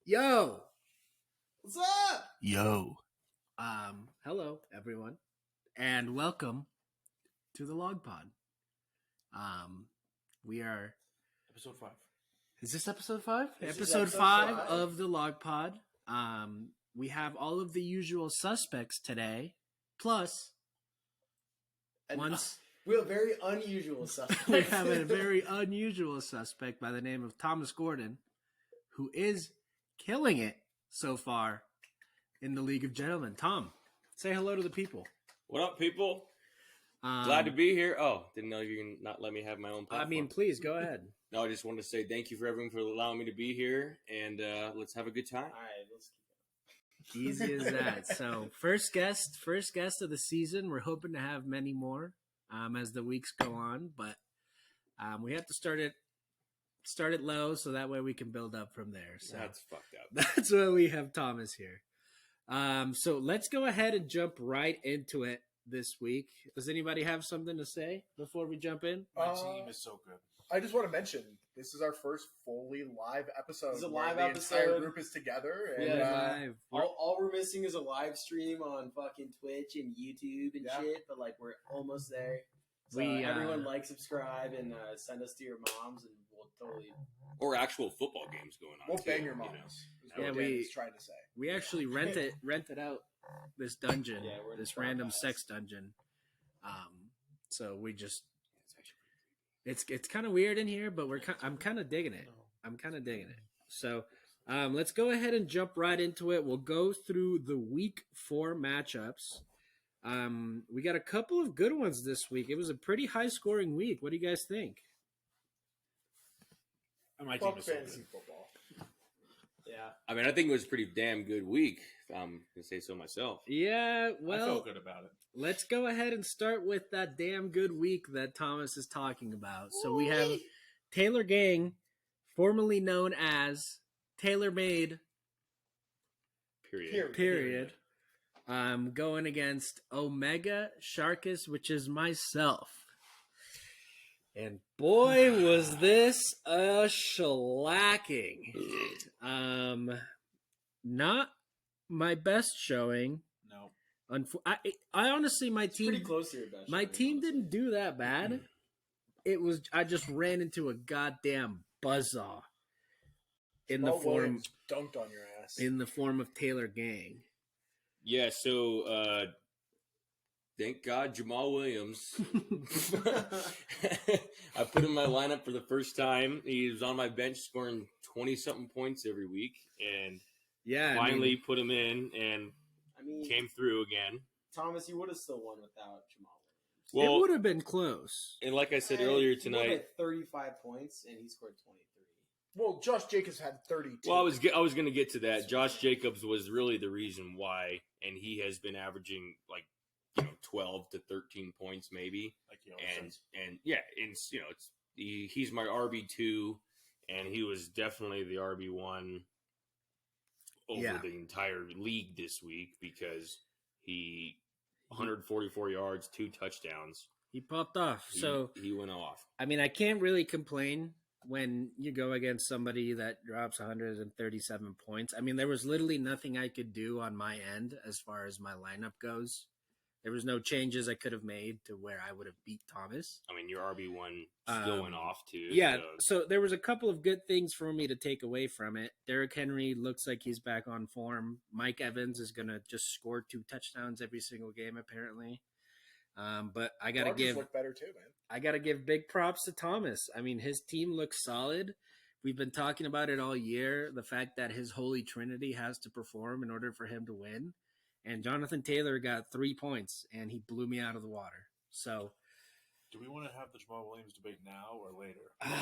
Yo, What's up? yo. Hello everyone, and welcome to the Log Pod. We are. Episode 5. Is this episode 5? This is Episode episode 5 5. of the Log Pod. We have all of the usual suspects today, plus We have a very unusual suspect. we have a very unusual suspect by the name of Thomas Gordon, who is killing it so far in the League of Gentlemen. Tom, say hello to the people. What up, people? Glad to be here. Oh, didn't know you can not let me have my own platform. I mean, please go ahead. No, I just wanted to say thank you for everyone for allowing me to be here, and let's have a good time. All right, let's Easy as that. So, first guest of the season. We're hoping to have many more as the weeks go on, but we have to start it low so that way we can build up from there. So That's fucked up. that's why we have Thomas here. So let's go ahead and jump right into it this week. Does anybody have something to say before we jump in? My team is so good. I just want to mention this is our first fully live episode. It's a where live the episode. entire group is together. And, Live. all we're missing is a live stream on fucking Twitch and YouTube and Yeah. shit, but like we're almost there. So We, everyone like, subscribe, and send us to your moms, and we'll totally. Or actual football games going on. we'll too, bang your you know. moms. Is Yeah, what we- Dan is trying to say. We actually rented out this dungeon, Yeah, we're in this the random farmhouse. sex dungeon. So we just it's kind of weird in here, but I'm kind of digging it. So let's go ahead and jump right into it. We'll go through the week 4 matchups. We got a couple of good ones this week. It was a pretty high scoring week. What do you guys think? My team Fuck is so fantasy good. football. Yeah. I mean, I think it was a pretty damn good week, if I'm going to say so myself. Yeah, I well, felt good about it. let's go ahead and start with that damn good week that Thomas is talking about. So we have Taylor Gang, formerly known as Taylor Made, period. Going against Omega Sharkus, which is myself. And boy, was this a shellacking. Not my best showing. No. I honestly, my It's pretty team, close to your best. my shot, team honestly. didn't do that bad. It was I just ran into a goddamn buzzsaw in the Jamal form Williams dunked on your ass. of Taylor Gang. Yeah, so thank God Jamal Williams. I put him in my lineup for the first time. He was on my bench scoring 20-something points every week, and Yeah, finally put him in and I mean, came through again. Thomas, you would have still won without Jamal Williams. it Well, would have been close. and like I said Hey, earlier he won tonight, by 35 points, and he scored 23. Well, Josh Jacobs had 32. well, I was going to get to that. Josh Jacobs was really the reason why, and he has been averaging 12 to 13 points maybe, Like you always and says. and yeah, and he's my RB2, and he was definitely the RB1 over Yeah. the entire league this week because he 144 yards, 2 touchdowns. He popped off. So He went off. I mean, I can't really complain when you go against somebody that drops 137 points. I mean, there was literally nothing I could do on my end as far as my lineup goes. There was no changes I could have made to where I would have beat Thomas. I mean, your RB1 still went off too. Yeah, so there was a couple of good things for me to take away from it. Derrick Henry looks like he's back on form. Mike Evans is going to just score 2 touchdowns every single game, apparently. But I got to Rodgers give looked better too, man. I got to give big props to Thomas. I mean, his team looks solid. We've been talking about it all year, the fact that his Holy Trinity has to perform in order for him to win. And Jonathan Taylor got 3 points, and he blew me out of the water. So Do we want to have the Jamal Williams debate now or later? Don't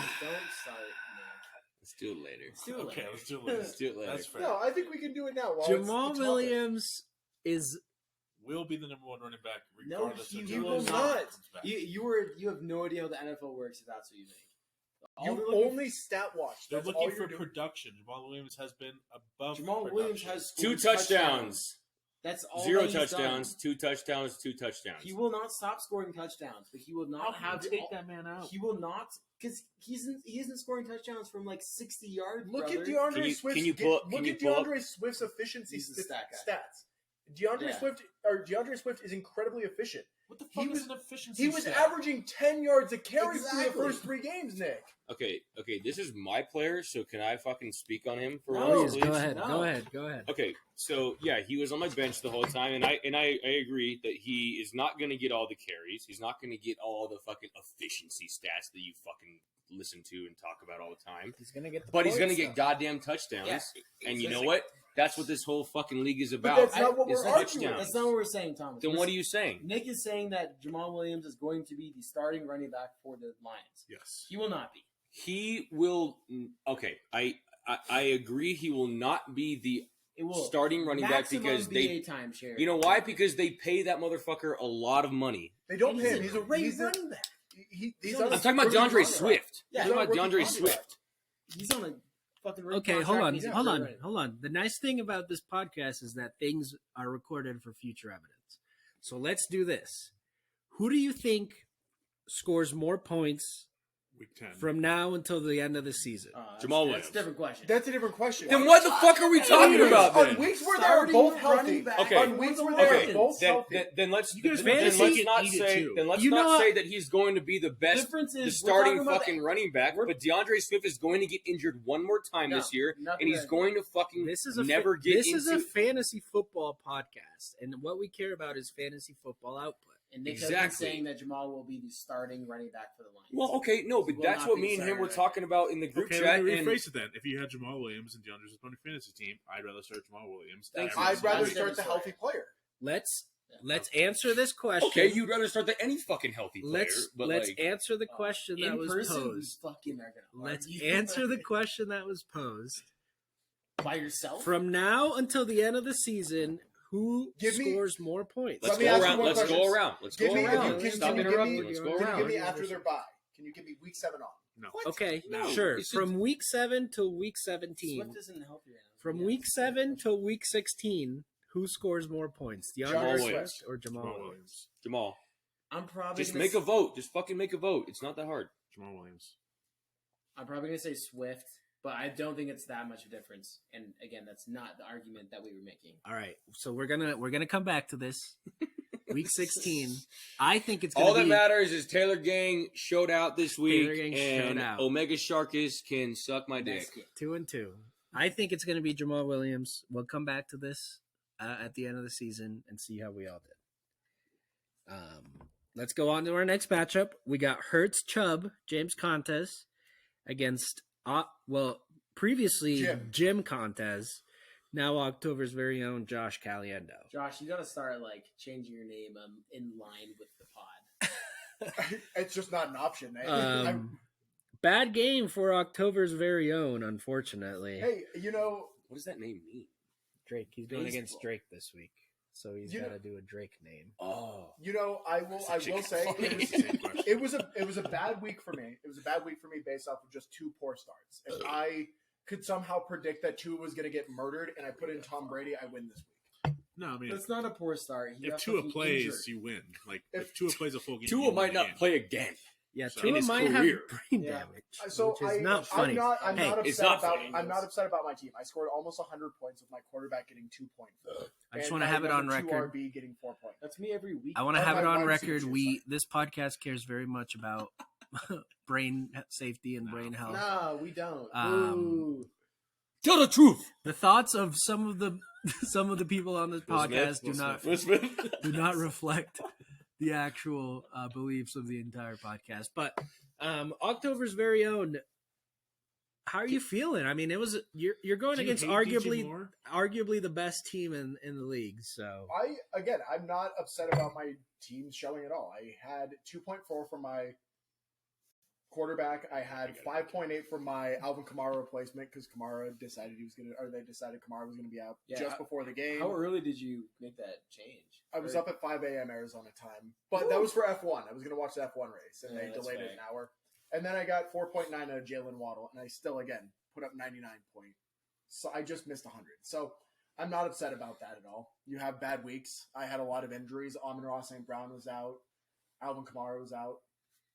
start, Nick. Let's do it later. Let's do it Okay, later. let's do it later. Let's do it later. That's fair. No, I think we can do it now. while Jamal it's Williams is Will be the number one running back No, regardless he of will Jamal not. Williams comes back. You have no idea how the NFL works if that's what you think. All You they're looking- only stat watch. They're That's all looking for you're doing. production. Jamal Williams has been above Jamal production. Williams has Two scored touchdowns. That's all. 0 that he's touchdowns. done. 2 touchdowns. 2 touchdowns. He will not stop scoring touchdowns, but he will How not can have you take that man out? He will not because he isn't scoring touchdowns from like 60 yards. Look brother. at DeAndre Can you- Swift's can you pull- look can you at pull up- DeAndre Swift's efficiency He's the stat guy. stats. DeAndre Yeah. Swift is incredibly efficient. What the fuck He is was- an efficiency? He was stat? averaging 10 yards a carry through the Exactly. first 3 games, Nick. Okay, this is my player, so can I fucking speak on him for No, once, please please? go ahead. No. Go ahead. Go ahead. Okay, so yeah, he was on my bench the whole time, and I agree that he is not going to get all the carries. He's not going to get all the fucking efficiency stats that you fucking listen to and talk about all the time. He's gonna get. But he's going to get goddamn touchdowns, Yeah. and you know what? That's what this whole fucking league is But about. that's not what is we're arguing. touchdowns. That's not what we're saying, Thomas. Then what are you saying? Nick is saying that Jamal Williams is going to be the starting running back for the Lions. Yes. He will not be. He will. Okay, I agree. He will not be the It will starting running back maximum because be they. a timeshare. You know why? Because they pay that motherfucker a lot of money. They don't He's pay a him. He's a great he's running back. he's He's on on a I'm talking about rookie DeAndre contract. Swift. Yeah, I'm talking about he's on a DeAndre rookie Swift. He's on a fucking rookie Okay, hold contract on, and he's a hold third on, running back. hold on. The nice thing about this podcast is that things are recorded for future evidence. So let's do this. Who do you think scores more points Week 10. from now until the end of the season? Jamal That's Williams. a different question. That's a different question. Then what the fuck are we talking about On then? weeks where they're Starting both healthy. running back Okay. On weeks where they're Okay, both then, healthy. then let's You guys then fantasy let's not eat it say too. then let's You know not what? say that he's going to be the best, difference is the we're starting talking about fucking running back. we're- But DeAndre Swift is going to get injured one more time No, this year, nothing and he's like going to fucking This is a never get this into. is a fantasy football podcast, and what we care about is fantasy football output. And Nick has been Exactly. saying that Jamal will be the starting running back for the Lions. Well, okay, no, but Will that's not what be me and him starting were right talking about in the group Okay, chat. let me And rephrase it then. If you had Jamal Williams and DeAndre Swift on your fantasy team, I'd rather start Jamal Williams. Thanks. every I'd single rather week. start the healthy player. Let's Yeah. let's answer this question. okay, you'd rather start the any fucking healthy player. let's but let's like, answer the question in that was person, posed. we fucking are gonna Let's argue. answer the question that was posed. by yourself. From now until the end of the season, who Give me- scores more points? let's Let me go ask you around. one Let's question. go around. Let's Give go me- around. can you Stop give me- interrupting. Let's go Can you around. give me after their bye? Can you give me week 7 on? No. Okay, No. sure. It's From week 7 till week 17. Swift isn't healthy right now. From Yeah. week 7 till week 16, who scores more points? Jamal DeAndre Williams. Swift or Jamal Jamal Williams? Williams. Jamal, I'm probably just gonna make a vote. Just fucking make a vote. It's not that hard. Jamal Williams. I'm probably gonna say Swift, but I don't think it's that much of a difference. And again, that's not the argument that we were making. All right, so we're gonna come back to this. Week 16. I think it's gonna All that be matters is Taylor Gang showed out this week, Taylor Gang and showed out. Omega Sharkus can suck my dick. That's it. 2-2. I think it's gonna be Jamal Williams. We'll come back to this at the end of the season and see how we all did. Let's go on to our next matchup. We got Hurts Chubb, James Contes against previously Jim Contes, now October's very own Josh Caliendo. Josh, you gotta start like changing your name in line with the pod. It's just not an option. Bad game for October's very own, unfortunately. Hey, you know, What does that name mean? Drake, he's going against Baseball. Drake this week, so he's You got know- to do a Drake name. Oh, I will say it was a bad week for me. It was a bad week for me based off of just 2 poor starts. If I could somehow predict that Tua was going to get murdered and I put in Tom Brady, I win this week. No, I mean, That's not a poor start. He if got Tua fucking plays, injured. you win. Like, If if Tua plays a full game, Tua you might win the not game. play again. Yeah, So- Tua in his might have career. brain Yeah. damage, So which is not funny. I'm Hey, not it's upset not about. funny. I'm not upset about my team. I scored almost 100 points with my quarterback getting 2.4. I just and want to my have it on number 2 record. RB getting 4 points. That's me every week. I want to Or have my it on wide record. receiver, This podcast cares very much about brain safety and brain health. No, we don't. Um, Tell the truth. The thoughts of some of the people on this Will Smith? podcast do not Will Smith. do not reflect the actual beliefs of the entire podcast. But October's very own how are you feeling? I mean, you're going Do you against hate DJ Moore? arguably the best team in the league. So I'm not upset about my team showing at all. I had 2.4 for my quarterback. I had 5.8 for my Alvin Kamara replacement because Kamara decided they decided Kamara was gonna be out just before the game. How early did you make that change? I was up at 5 a.m. Arizona time, but that was for F1. I was gonna watch the F1 race, and they delayed it an hour. And then I got 4.9 out of Jalen Waddle, and I still again put up 99 points. So I just missed 100. So I'm not upset about that at all. You have bad weeks. I had a lot of injuries. Amon-Ra St. Brown was out. Alvin Kamara was out.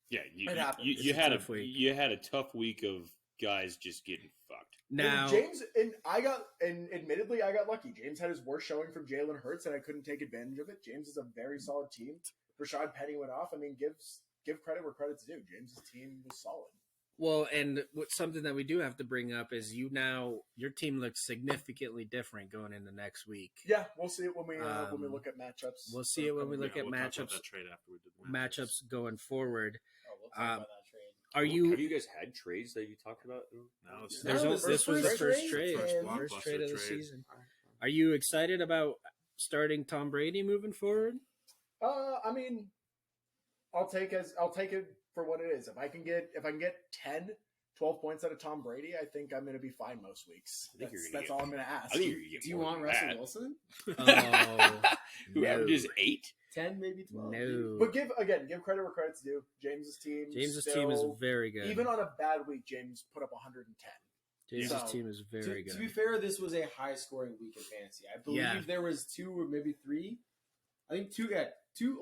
Yeah, It happens. you It's a had tough week. you had a tough week of guys just getting fucked. now, Admittedly, I got lucky. James had his worst showing from Jalen Hurts, and I couldn't take advantage of it. James is a very solid team. Rashad Penny went off. I mean, give credit where credit's due. James's team was solid. well, and something that we do have to bring up is your team looks significantly different going into next week. Yeah, we'll see it when we look at matchups. We'll see it when we look at We'll talk about matchups that trade after we do the matchups going forward. Oh, we'll talk about that trade. Are Have you? you guys had trades that you talked about? No, it's- There's No, no, this this is was the first first trade, trade, and- first trade of the season. All right. Are you excited about starting Tom Brady moving forward? I mean, I'll take it for what it is. If I can get 10, 12 points out of Tom Brady, I think I'm going to be fine most weeks. I think you're gonna That's get- all I'm going to ask. I think you're gonna get Do you more want than Russell that. Wilson? Oh, Who no. averages 8? 10, maybe 12. No. But give credit where credit's due. James's team Is very good. even on a bad week, James put up 110. James's So, team is very To be good. fair, this was a high-scoring week in fantasy. I believe Yeah. there was 2 or maybe 3. I think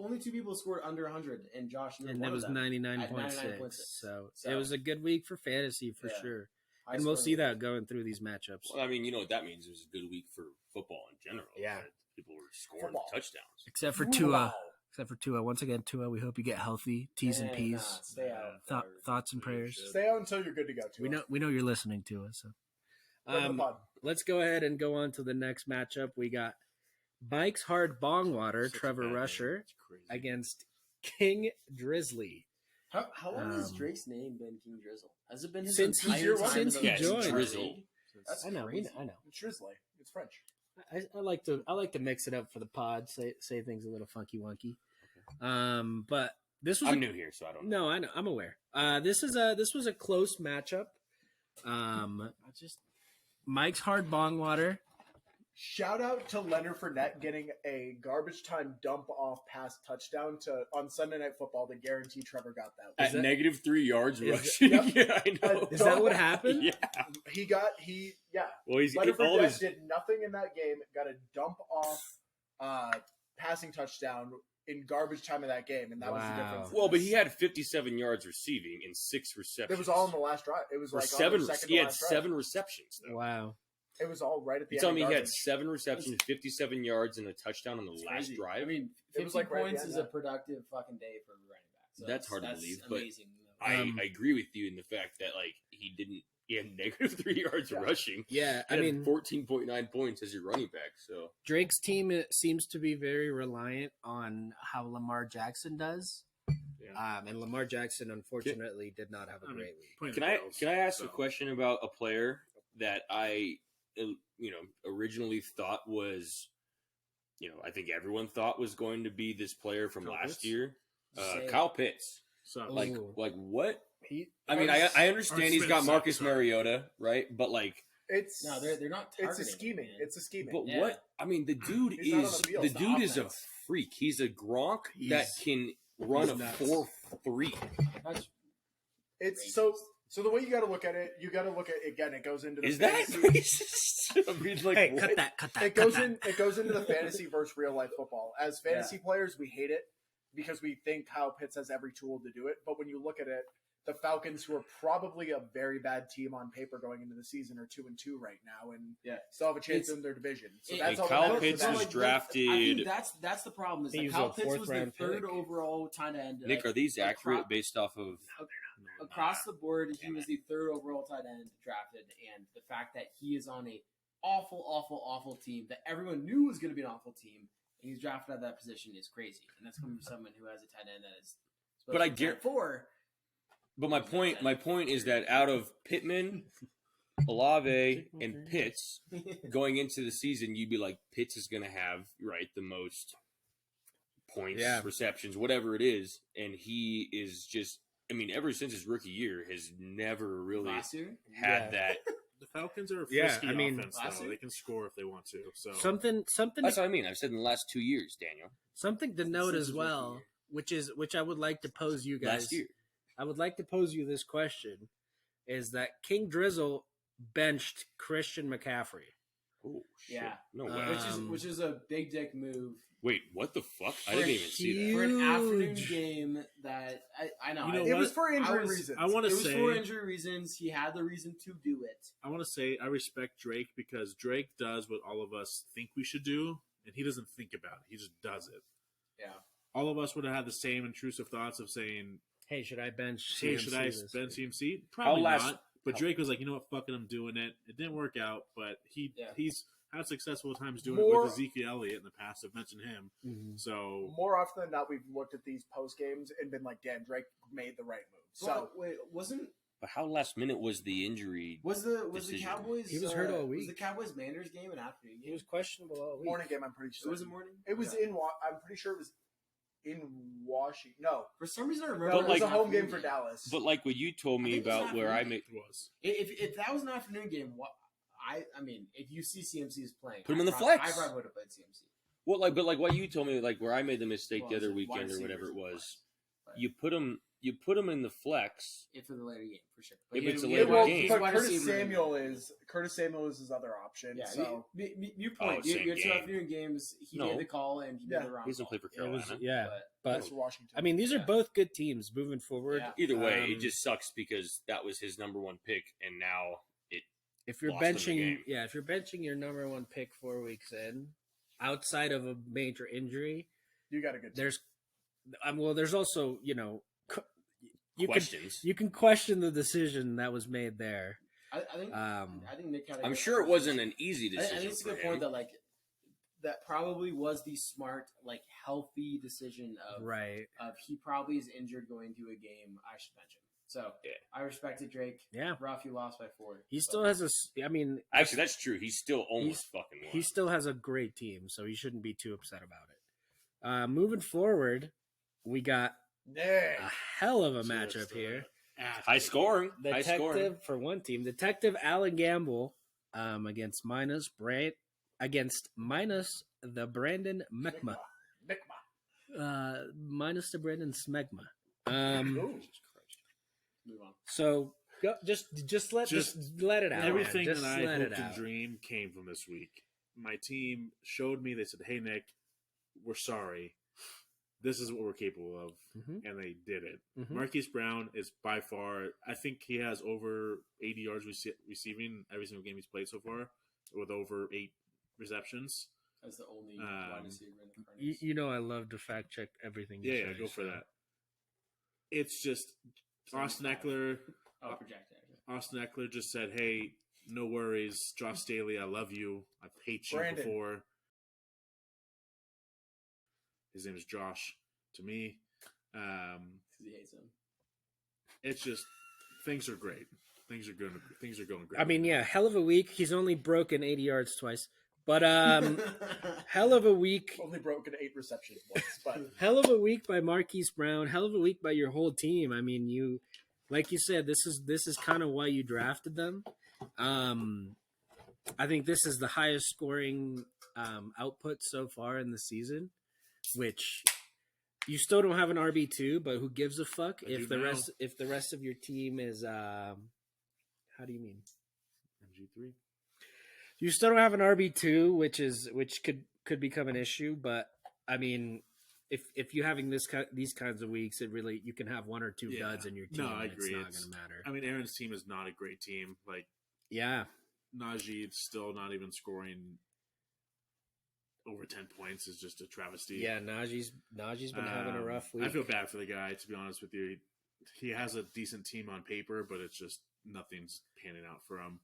only 2 people scored under 100, and Josh. And that was 99.6. 99.6. So So- it was a good week for fantasy for Yeah. sure. And we'll see that going through these matchups. Well, I mean, you know what that means. It was a good week for football in general. Yeah. That people were scoring Football. touchdowns. Except for Wow. Tua. Except for Tua. Once again, Tua, we hope you get healthy. T's and P's. Stay out. Thoughts and prayers. Stay out until you're good to go. Too. We know you're listening to us. So. Let's go ahead and go on to the next matchup. We got Bikes Hard Bongwater, Such a Trevor bad name. Rusher, It's crazy. against King Drizzly. How long has Um, Drake's name been King Drizzle? Has it been his Since he- entire time since in he the joined. league? Drizzle. That's I know, crazy. I know. It's Drizzly. It's French. I like to mix it up for the pod. Say things a little funky wonky. But this was I'm new here, so I don't know. No, I know. I'm aware. This was a close matchup. Mike's Hard Bongwater. Shout out to Leonard Fournette getting a garbage time dump off pass touchdown on Sunday Night Football to guarantee Trevor got that. At that- negative 3 yards is rushing. yep. Yeah, I know. Is that what happened? Yeah. Well, he's Leonard all Fournette his. did nothing in that game. Got a dump off passing touchdown in garbage time of that game, and that was the Wow. difference. Well, but he had 57 yards receiving in 6 receptions. It was all in the last drive. It was Or like seven. on the second He to had last drive. 7 receptions though. Wow. It was all right at the You end. tell me of he had garbage. 7 receptions, 57 yards, and a touchdown on the It's last crazy. drive. I mean, It 50 was like right at the points end, is yeah. a productive fucking day for a running back. So That's hard to believe, but amazing. I agree with you in the fact that like he had negative 3 yards Yeah. rushing. Yeah, He I had mean, 14.9 points as your running back. So Drake's team seems to be very reliant on how Lamar Jackson does. Yeah. And Lamar Jackson, unfortunately, did not have a I mean, great week. Playing can the I Bills, ask so. a question about a player that I originally thought was, I think everyone thought was going to be this player from Kyle last Pitts? year, Say it. Kyle Pitts. So, Like- Like what? He, I mean, I understand he's got Smith, Marcus sorry. Mariota, right? But like, It's No, they're not. it's a targeting scheming. him, man. It's a scheming. but Yeah. what? I mean, the dude He's not on is the field, the it's the dude is a offense. freak. He's a Gronk that He's- can run he's a nuts. 4.3. That's It's so the way you got to look at it. You got to look at again. It goes into the Is that fantasy- racist? I mean, like, hey, what? cut that. It goes in. It goes into the fantasy versus real life football. As fantasy Yeah. players, we hate it because we think Kyle Pitts has every tool to do it. But when you look at it, the Falcons, who are probably a very bad team on paper going into the season, are 2-2 right now, and Yeah. still have a chance It's- in their division. So it- that's And all. Kyle that matters Pitts for was them. I drafted. think that's the problem. Is He that was Kyle a Pitts was the fourth-round third pick. overall tight end. Nick, are these accurate across- based off of? across the board, he Damn was the third overall tight end drafted, and the fact that he is on a awful team that everyone knew was going to be an awful team, and he's drafted at that position is crazy. And that's coming from someone who has a tight end that is. But I supposed to be get- tight 4. But my point is that out of Pittman, Olave and Pitts going into the season, you'd be like, Pitts is going to have the most points, Yeah. receptions, whatever it is, and he is just. I mean, ever since his rookie year, has never really Last year? had that. The Falcons are a Yeah, frisky I mean, offense, last though. year? They can score if they want to. So Something That's what I mean. I've said in the last 2 years, Daniel. something to note Since as his well, rookie which I would like to pose you guys. Last year. I would like to pose you this question: is that King Drizzle benched Christian McCaffrey? Oh shit! Yeah. No way. Which is a big dick move Wait, what the fuck? I didn't even see that. for an afternoon Huge. game. That I know. You know It what? was for injury I was- reasons. I want It to was say for injury reasons. He had the reason to do it. I want to say I respect Drake because Drake does what all of us think we should do, and he doesn't think about it. He just does it. Yeah. All of us would have had the same intrusive thoughts of saying, Hey, should I bench? "Hey, CMC should I this spend week? CMC?" Probably last- not. But Drake was like, "You know what? Fucking, I'm doing it." It didn't work out, but Yeah. he's had successful times doing it More- with Ezekiel Elliott in the past. I've mentioned him, Mhm. so More often than not, we've looked at these post games and been like, "Damn, Drake made the right move." So But wait, wasn't But how last minute was the injury? was the Decision. Cowboys? He was hurt all Was week. the Cowboys Manders game an afternoon game? He was questionable all week. morning game, I'm pretty It sure. was a morning. It was Okay. in. I'm pretty sure it was in Washington. No, For some reason I remember. no, But it was like- a home game for Dallas. But like what you told I me think it was about where I afternoon. made it was. If that was an afternoon game, what I mean, if you see CMC is playing, Put him in the I probably- flex. I probably would have played CMC. but like what you told me, like where I made the mistake Well, the other it's wide weekend or whatever receivers it in the was. flex. You put him in the flex. If for the later game for sure. If it's a he- later he- well, game. he's but wide Curtis receiver. Samuel is his other option. Yeah, so you point. Oh, same Your two game. afternoon games. He No. made the call and he Yeah. made the wrong. He doesn't play for It was- Carolina. yeah, but that's Washington. I mean, these are Yeah. both good teams moving forward. Yeah. Either way, Um, it just sucks because that was his number one pick, and now it. If you're lost him the benching, game. if you're benching your number one pick 4 weeks in, outside of a major injury, you got a good. there's also you Questions. can question the decision that was made there. I think. I think Nick had. I'm sure it wasn't an easy I decision think it's a for good him. point that that probably was the smart, healthy decision of Right. he probably is injured going to a game. I should bench him. So Yeah. I respected Drake. Yeah. Rough, you lost by 4. He still has I mean, Actually, that's true. He's still almost fucking won. he still has a great team, so he shouldn't be too upset about it. Moving forward, we got a hell of a matchup here. high scoring. High scoring. Detective for one team, Detective Alan Gamble against minus the Brandon Mekma. Minus the Brandon Smegma. Move on. So just let it out. Everything man. Just that I let it hoped and out. dreamed came from this week. My team showed me. They said, "Hey, Nick, we're sorry. This is what we're capable of," Mhm. and they did it. Mhm. Marquise Brown is by far. I think he has over 80 yards receiving every single game he's played so far, with over 8 receptions. As the only Um, wide receiver in the Cardinals. You know I love to fact check everything. you Yeah, say, go for so. that. It's just Austin Eckler. Projected. Actually. Austin Eckler just said, "Hey, no worries, Josh Staley. I love you. I've hated you Brandon. before." His name is Josh. To me, 'Cause he hates him. it's just things are great. Things are good. Things are going great. I mean, yeah, hell of a week. He's only broken 80 yards twice, but hell of a week. Only broken 8 receptions once, but Hell of a week by Marquise Brown. Hell of a week by your whole team. I mean, like you said, this is kind of why you drafted them. I think this is the highest scoring output so far in the season, which you still don't have an RB2, but who gives a fuck I if do now. if the rest of your team is how do you mean? MG3. You still don't have an RB2, which could become an issue, but I mean, if you're having these kinds of weeks, it really you can have 1 or 2 Yeah. duds in your team. No, I and agree. It's not It's- going to matter. I mean, Aaron's team is not a great team. Like Yeah, Najee's still not even scoring over 10 points is just a travesty. yeah. Najee's been having a rough week. I feel bad for the guy, to be honest with you. He has a decent team on paper, but it's just nothing's panning out for him.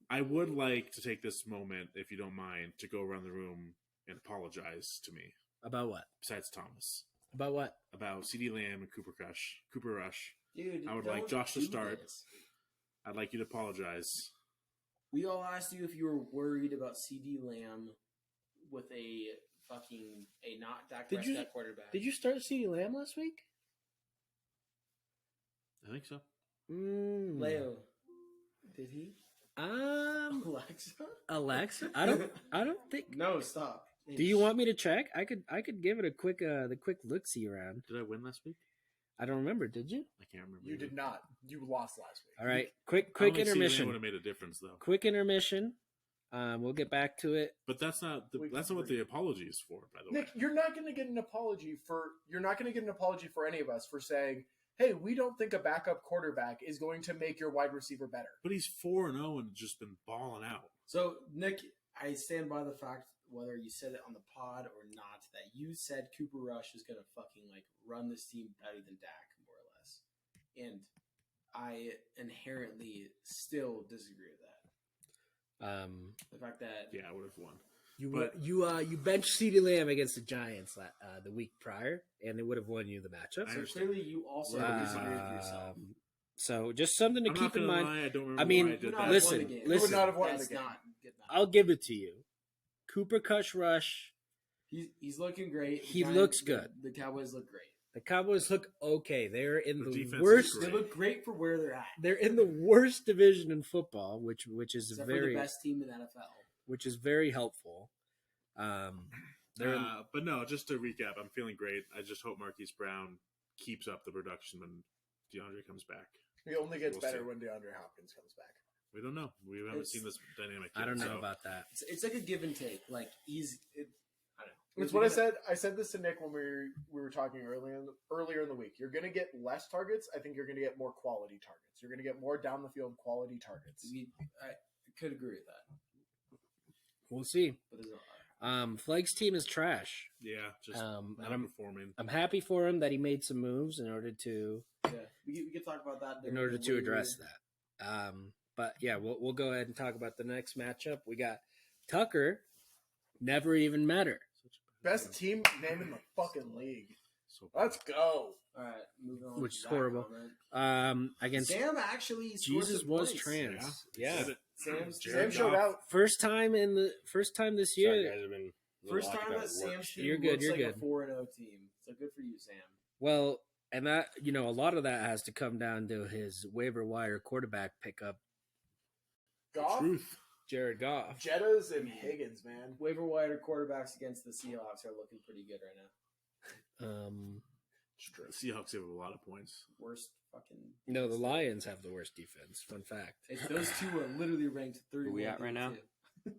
I would like to take this moment, if you don't mind, to go around the room and apologize to me, About what? besides Thomas, About what? about CD Lamb and Cooper Rush. Dude, I would don't like Josh to do start. this. I'd like you to apologize We all asked you if you were worried about CD Lamb with a not Dak Did you- Prescott quarterback. Did you start CeeDee Lamb last week? I think so. Leo? Did he? Alexa, I don't think. No, stop. Do you want me to check? I could give it a quick the quick look see around. Did I win last week? I don't remember. Did you? I can't remember. You did not. You lost last week. All right. Quick Would have intermission. made a difference though. Quick intermission. We'll get back to it. But that's not what the apology is for, by the way. Nick, you're not going to get an apology for any of us for saying, "Hey, we don't think a backup quarterback is going to make your wide receiver better." But he's 4-0 and just been balling out. So, Nick, I stand by the fact, whether you said it on the pod or not, that you said Cooper Rush is going to fucking run this team better than Dak, more or less. And I inherently still disagree with that. The fact that Yeah, I would have won. You benched CeeDee Lamb against the Giants the week prior, and it would have won you the matchup. I so understand. clearly you also disagree with yourself. So just something to I'm keep not in gonna mind. lie, I don't remember I mean, why I did Not that. listen, won the game. You would not have won That's the game. not good enough. I'll give it to you. Cooper Rush. He's looking great. The He Giants- looks good. The Cowboys look great. The Cowboys look okay. They're in The the defense is worst. They great. look great for where they're at. They're in the worst division in football, which is Except for very the best team in the NFL. which is very helpful. They're in, But no, just to recap, I'm feeling great. I just hope Marquise Brown keeps up the production when DeAndre comes back. It only gets We'll better see. when DeAndre Hopkins comes back. We don't know. We haven't It's- seen this dynamic I yet, don't know so- about that. It's like a give and take. I don't know. It's what I said. I said this to Nick when we were talking earlier in the week. You're going to get less targets. I think you're going to get more quality targets. You're going to get more down the field quality targets. I could agree with that. We'll see. But there's Flagg's team is trash. Yeah, just And not performing. I'm happy for him that he made some moves in order to we could talk about that address that. But yeah, we'll go ahead and talk about the next matchup. We got Tucker. Never even met her. Best team name in the fucking league. So bad. Let's go. All right, moving on. Which to is that horrible. comment. Against Sam actually scored Jesus some was points. trans. Yeah. Yeah. Sam Jared showed Goff. out. First time this Sorry, year. guys, I've been First talking time about that work. Sam's team You're good, looks you're like good. a 4-0 team. So good for you, Sam. Well, and that a lot of that has to come down to his waiver wire quarterback pickup, Goff, Truth. Jared Goff. Jettas, and Higgins, man. Waiver wire quarterbacks against the Seahawks are looking pretty good right now. The Seahawks give up a lot of points. Worst fucking. No, the Lions have the worst defense. Fun fact. Those two are literally ranked 30. Where we at right now?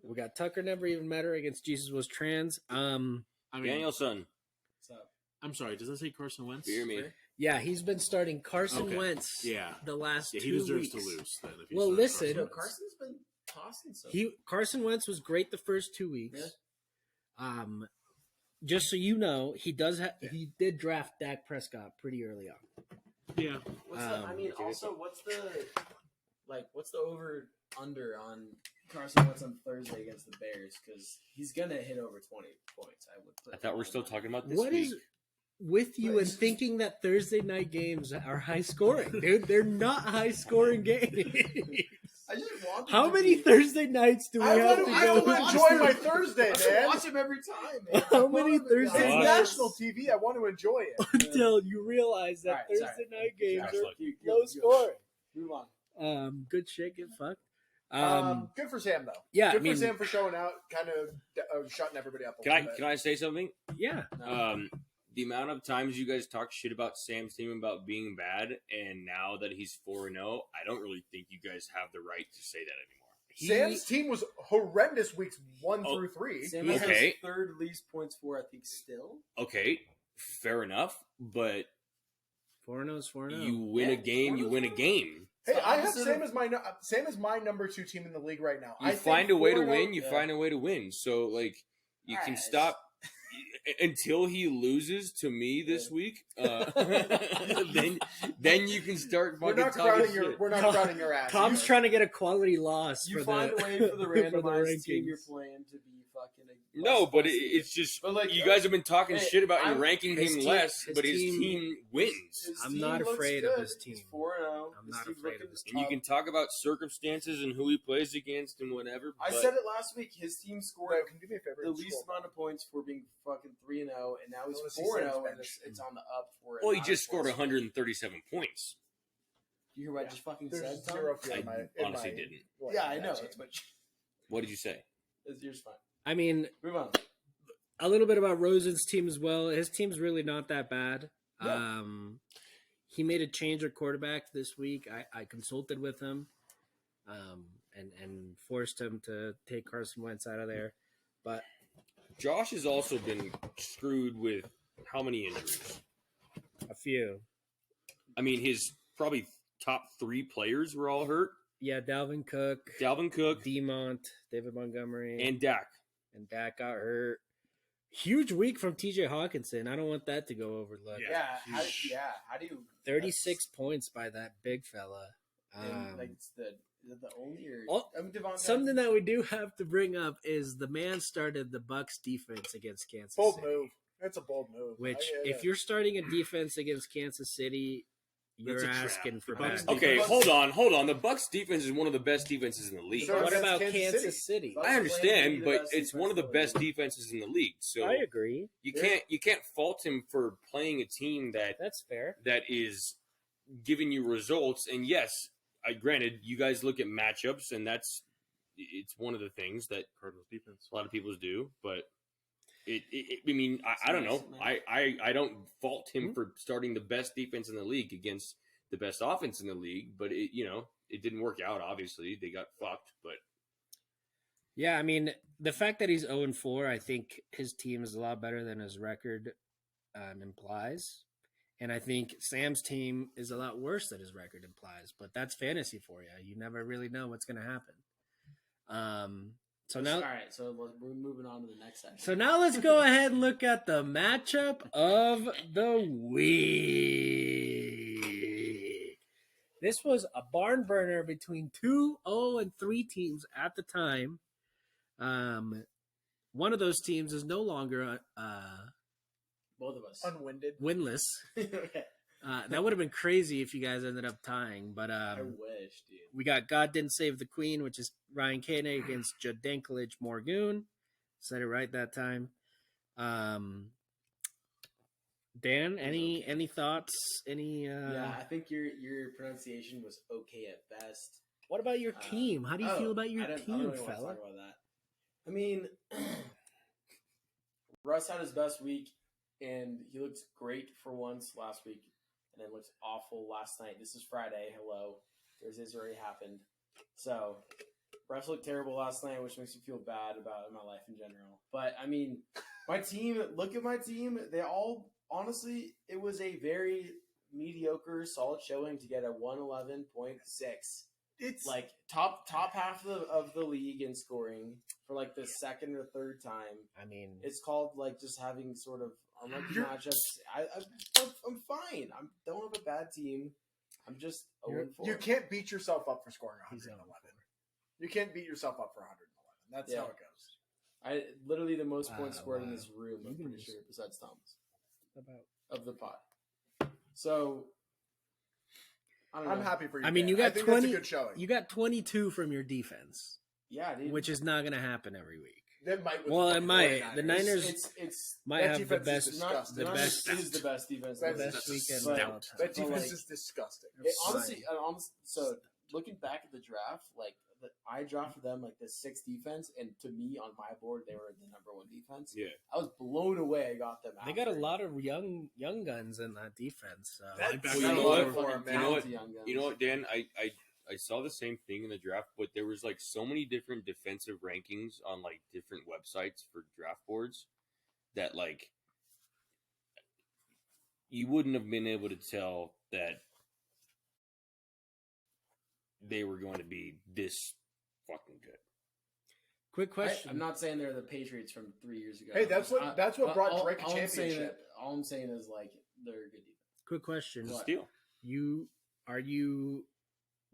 We got Tucker never even met her against Jesus was trans. I mean, Danielson, So I'm sorry. Does that say Carson Wentz? hear me? Yeah, he's been starting Carson Okay. Wentz. Yeah. The last Yeah, 2 he deserves weeks. to lose. Then, if he's Well, not listen. Carson no, Wentz. Carson's been tossing so. Carson Wentz was great the first 2 weeks. Just so you know, he did draft Dak Prescott pretty early on. Yeah. What's the over under on Carson Wentz on Thursday against the Bears? Because he's gonna hit over 20 points. I would. Put I thought we're still talking about this What week. is with you and thinking that Thursday night games are high scoring, dude? They're not high scoring games. I just want. How many Thursday nights do we I have want to to go? enjoy my Thursday, I man. watch him every time. Man. How many It's Thursday What? nights national TV. I want to enjoy it. until you realize that All right, Thursday sorry. night games Sorry. are low scoring? Move on. Good shit, get fucked. Good for Sam, though. Yeah, Good I mean, for Sam for showing out, kind of shutting everybody up a Can I little bit. can I say something? yeah. The amount of times you guys talk shit about Sam's team about being bad, and now that he's 4-0, I don't really think you guys have the right to say that anymore. Sam's team was horrendous weeks 1 Oh, through 3. Sam Okay. has third least points for, I think, still. Okay, fair enough, but 4-0 is 4-0. you win a game, you win a game. Hey, It's the I have opposite Sam of- as Sam is my number 2 team in the league right now. You I think find a way to 4-0 win, you yeah. find a way to win. So, like, you can Alright. stop until he loses to me this week. Then you can start We're fucking not talking crowding shit. your. We're not crowding your ass. Tom's either. trying to get a quality loss You for find the a way for the randomized team rankings. you're playing to be fucking No, less but seed. it's just But, like, you guys have been talking hey, shit about I'm- ranking his him team- less, his but his team- team wins. His I'm team not looks afraid good. of his team. He's 4-0. I'm His not team's afraid of looking his And you tough. can talk about circumstances and who he plays against and whatever. I but said it last week. His team scored Bro, can you do me a favor? the and least scroll amount of points for being fucking 3-0, and now he's I wanna see 4-0, Sam's and bench. it's on the up for. Well, he amount just of scored points. 137 points. You hear what I Yeah. just fucking There's said? Tom? zero field I in my. in honestly my- didn't. like, Yeah, I know. that It's team. much. What did you say? Yours fine. I mean, Move on. a little bit about Rosen's team as well. His team's really not that bad. He made a change at quarterback this week. I consulted with him, and forced him to take Carson Wentz out of there. But Josh has also been screwed with how many injuries? a few, I mean, his probably top 3 players were all hurt. yeah, Dalvin Cook, Dalvin Cook Demont, David Montgomery, and Dak. and Dak got hurt. Huge week from T.J. Hawkinson. I don't want that to go overlooked. Yeah. How do you 36 points by that big fella. like it's is it the only or Oh, Devontae Something that we do have to bring up is the man started the Bucks defense against Kansas Bold City. move. That's a bold move. Which, I- if you're starting a defense against Kansas City, you're That's a trap. asking for The Bucks bad. Okay, Bucks- hold on. The Bucks defense is one of the best defenses in the league. So What against about Kansas Kansas City? Bucks I are understand, the but best it's one of the defense in best the league. defenses in the league. So I agree. you can't fault him for playing a team That's fair. that is giving you results. And yes, granted, you guys look at matchups, and it's one of the things that Cardinals defense. a lot of people do. But I mean, I don't know. I don't fault him for starting the best defense in the league against the best offense in the league. But it didn't work out. Obviously, they got fucked. But Yeah, I mean, the fact that he's 0-4, I think his team is a lot better than his record implies. And I think Sam's team is a lot worse than his record implies. But that's fantasy for you. You never really know what's going to happen. So now, all right, so we're moving on to the next section. So now let's go ahead and look at the matchup of the week. This was a barn burner between 2-0-3 teams at the time. One of those teams is no longer Both of us. unwinded. winless. Okay. That would have been crazy if you guys ended up tying. But I wish, dude. we got God Didn't Save the Queen, which is Ryan Koenig against Jadenkovic Morgoon. Said it right that time. Dan, any thoughts? Yeah, I think your pronunciation was okay at best. What about your team? How do you feel about your I don't team, really want to fella? talk about that. I mean, Russ had his best week, and he looked great for once last week, and then looked awful last night. This is Friday. Hello. Thursday's already happened. So, Russ looked terrible last night, which makes me feel bad about my life in general. But, I mean, my team, look at my team. They all, honestly, it was a very mediocre, solid showing to get a 111.6. It's Like top half of the league in scoring for like the second or third time. I mean, It's called like just having sort of unlucky You're- matchups. I'm fine. I don't have a bad team. I'm just 0-4. you can't beat yourself up for scoring He's 111. You can't beat yourself up for 111. That's Yeah. how it goes. I literally the most points scored in wow. this room. I'm You can pretty just- sure besides Thomas about of the pod. So I don't know. I'm happy for you. I mean, Dan. you got I think 20 That's a good showing. you got 22 from your defense, Yeah, dude. which is not going to happen every week. That might. with Well, the it might. 49ers. The Niners It's might that have the defense is best, disgusting. the not, best, is the best defense. That in the is best league. weekend But- of all time. That defense like- is disgusting. Honestly, so looking back at the draft, like I drafted them like the sixth defense, and to me on my board they were the number one defense. yeah, I was blown away. I got them. They got a after. lot of young guns in that defense. So. That- Well, Got you a know lot what? of fucking You know what? talented young guns. You know what, Dan? I saw the same thing in the draft, but there was like so many different defensive rankings on like different websites for draft boards that like you wouldn't have been able to tell that they were going to be this fucking good. Quick question. I'm not saying they're the Patriots from 3 years ago. Hey, that's what brought all- Drake a all I'm saying championship. all I'm saying is like they're a good defense. Quick question. What? Steal. Are you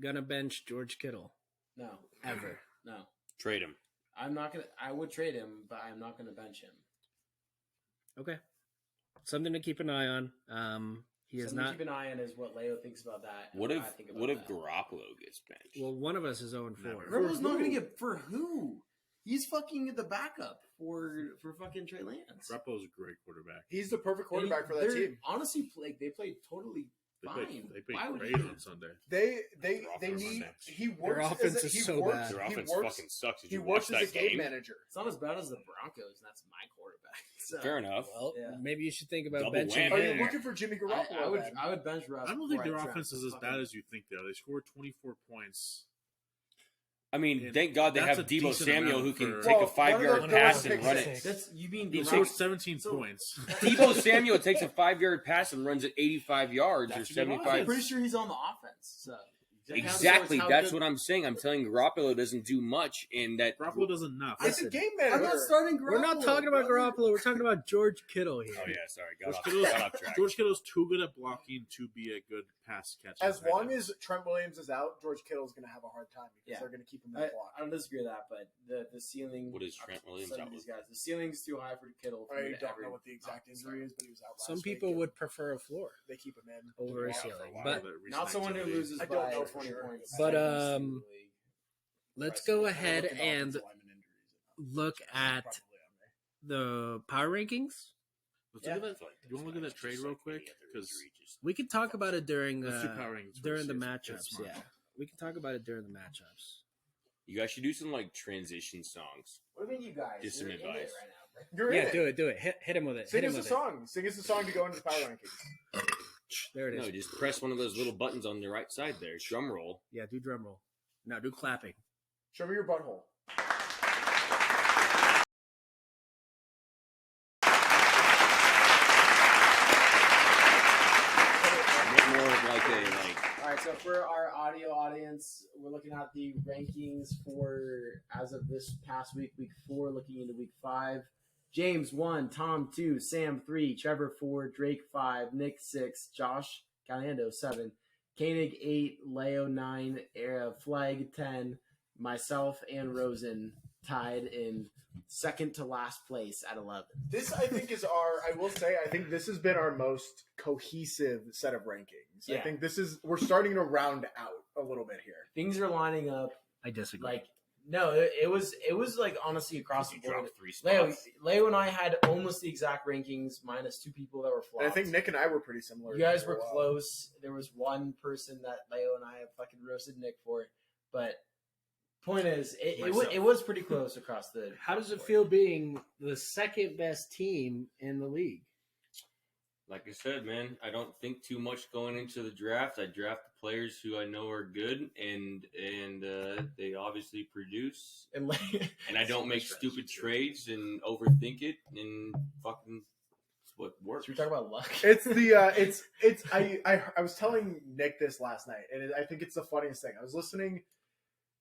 gonna bench George Kittle No, ever? no. Trade him. I'm not gonna. I would trade him, but I'm not gonna bench him. Okay, something to keep an eye on. He is Something to not. keep an eye on is what Leo thinks about that. and What if I think about what if that. Garoppolo gets benched? Well, one of us is 0-4. Never. Garoppolo's not who? gonna get for who? He's fucking the backup for fucking Trey Lance. Garoppolo's a great quarterback. He's the perfect quarterback for that They're- team. Honestly, like they played totally They fine. played Why would great he? on Sunday. They Their offense need. sucks. He Their works. offense as a, is he so works, bad. Their he offense works, fucking sucks. Did He you works watch as that a game game? manager. It's not as bad as the Broncos, and that's my quarterback. So, Fair enough. Well, Yeah. maybe you should think about Double benching whammy. Are him. you looking for Jimmy Garoppolo? I would then? I would bench Russ. I don't think before their I draft offense is as fucking- bad as you think they are. They scored 24 points. I mean, And thank God they that's have a Debo decent Samuel amount who can for- take Well, a 5-yard one of those pass pick and run six. it. That's you being He Debo. scored 17 so- points. Debo Samuel takes a 5-yard pass and runs it 85 yards or That's a good offense. 75. I'm pretty sure he's on the offense. So Exactly. How That's good- what I'm saying. I'm telling you, Garoppolo doesn't do much in that. Garoppolo does enough. It's a Listen, game I'm manager. not starting Garoppolo. We're not talking about brother. Garoppolo. We're talking about George Kittle here. Oh yeah, sorry, George got Kittle's, off track. George Kittle's too good at blocking to be a good pass catcher. As long as Trent Williams is out, George Kittle's going to have a hard time because Yeah. they're going to keep him in I, the block. I don't disagree with that, but the ceiling. What is Trent Williams some out of these with? guys, the ceiling's too high for Kittle. for me I to don't ever- know what the exact injury is, but he was out last Some week, people and would prefer a floor They keep him in. over a Yeah, for a ceiling, while, but that recent Not someone who activity. loses I don't by know for 20 sure. points. But, Second in the league. let's Bryce, go I'm ahead looking at and offensive lineman injuries. look It's at probably on me. the power rankings. Let's Yeah. look at that. You want to look at that trade real quick? Because We can talk about it during let's do power rankings during the first. Yeah, matchups. smart. Yeah, we can talk about it during the matchups. You guys should do some like transition songs. What do you mean, you guys? Just some You're in it advice. right now, bro. You're in Yeah, it. do it. Hit him with it. Sing Hit him us a with song. Sing us a song to go into the power rankings. it. There it is. No, just press one of those little buttons on the right side there. Drum roll. Yeah, do drum roll. No, do clapping. Show me your butthole. A bit more of like a like. All right, so for our audio audience, we're looking at the rankings for as of this past week, week 4, looking into week 5. James 1, Tom 2, Sam 3, Trevor 4, Drake 5, Nick 6, Josh Caliendo 7, Koenig 8, Leo 9, Flag 10, myself and Rosen tied in second to last place at 11. This, I think, is I will say, I think this has been our most cohesive set of rankings. I Yeah. think we're starting to round out a little bit here. Things are lining up I disagree. like no, it was like honestly across the You board. dropped 3 Leo, spots. Leo and I had almost the exact rankings, minus 2 people that were flopped. And I think Nick and I were pretty similar. you guys for a were while. close. There was one person that Leo and I have fucking roasted Nick for, but point is, it was pretty close across the. How does it feel being the second best team in the league? Like I said, man, I don't think too much going into the draft. I draft the players who I know are good, and they obviously produce. And And I don't make stupid trades and overthink it, and fucking it's what works. should we talk about luck? It's the it's I was telling Nick this last night, and I think it's the funniest thing. I was listening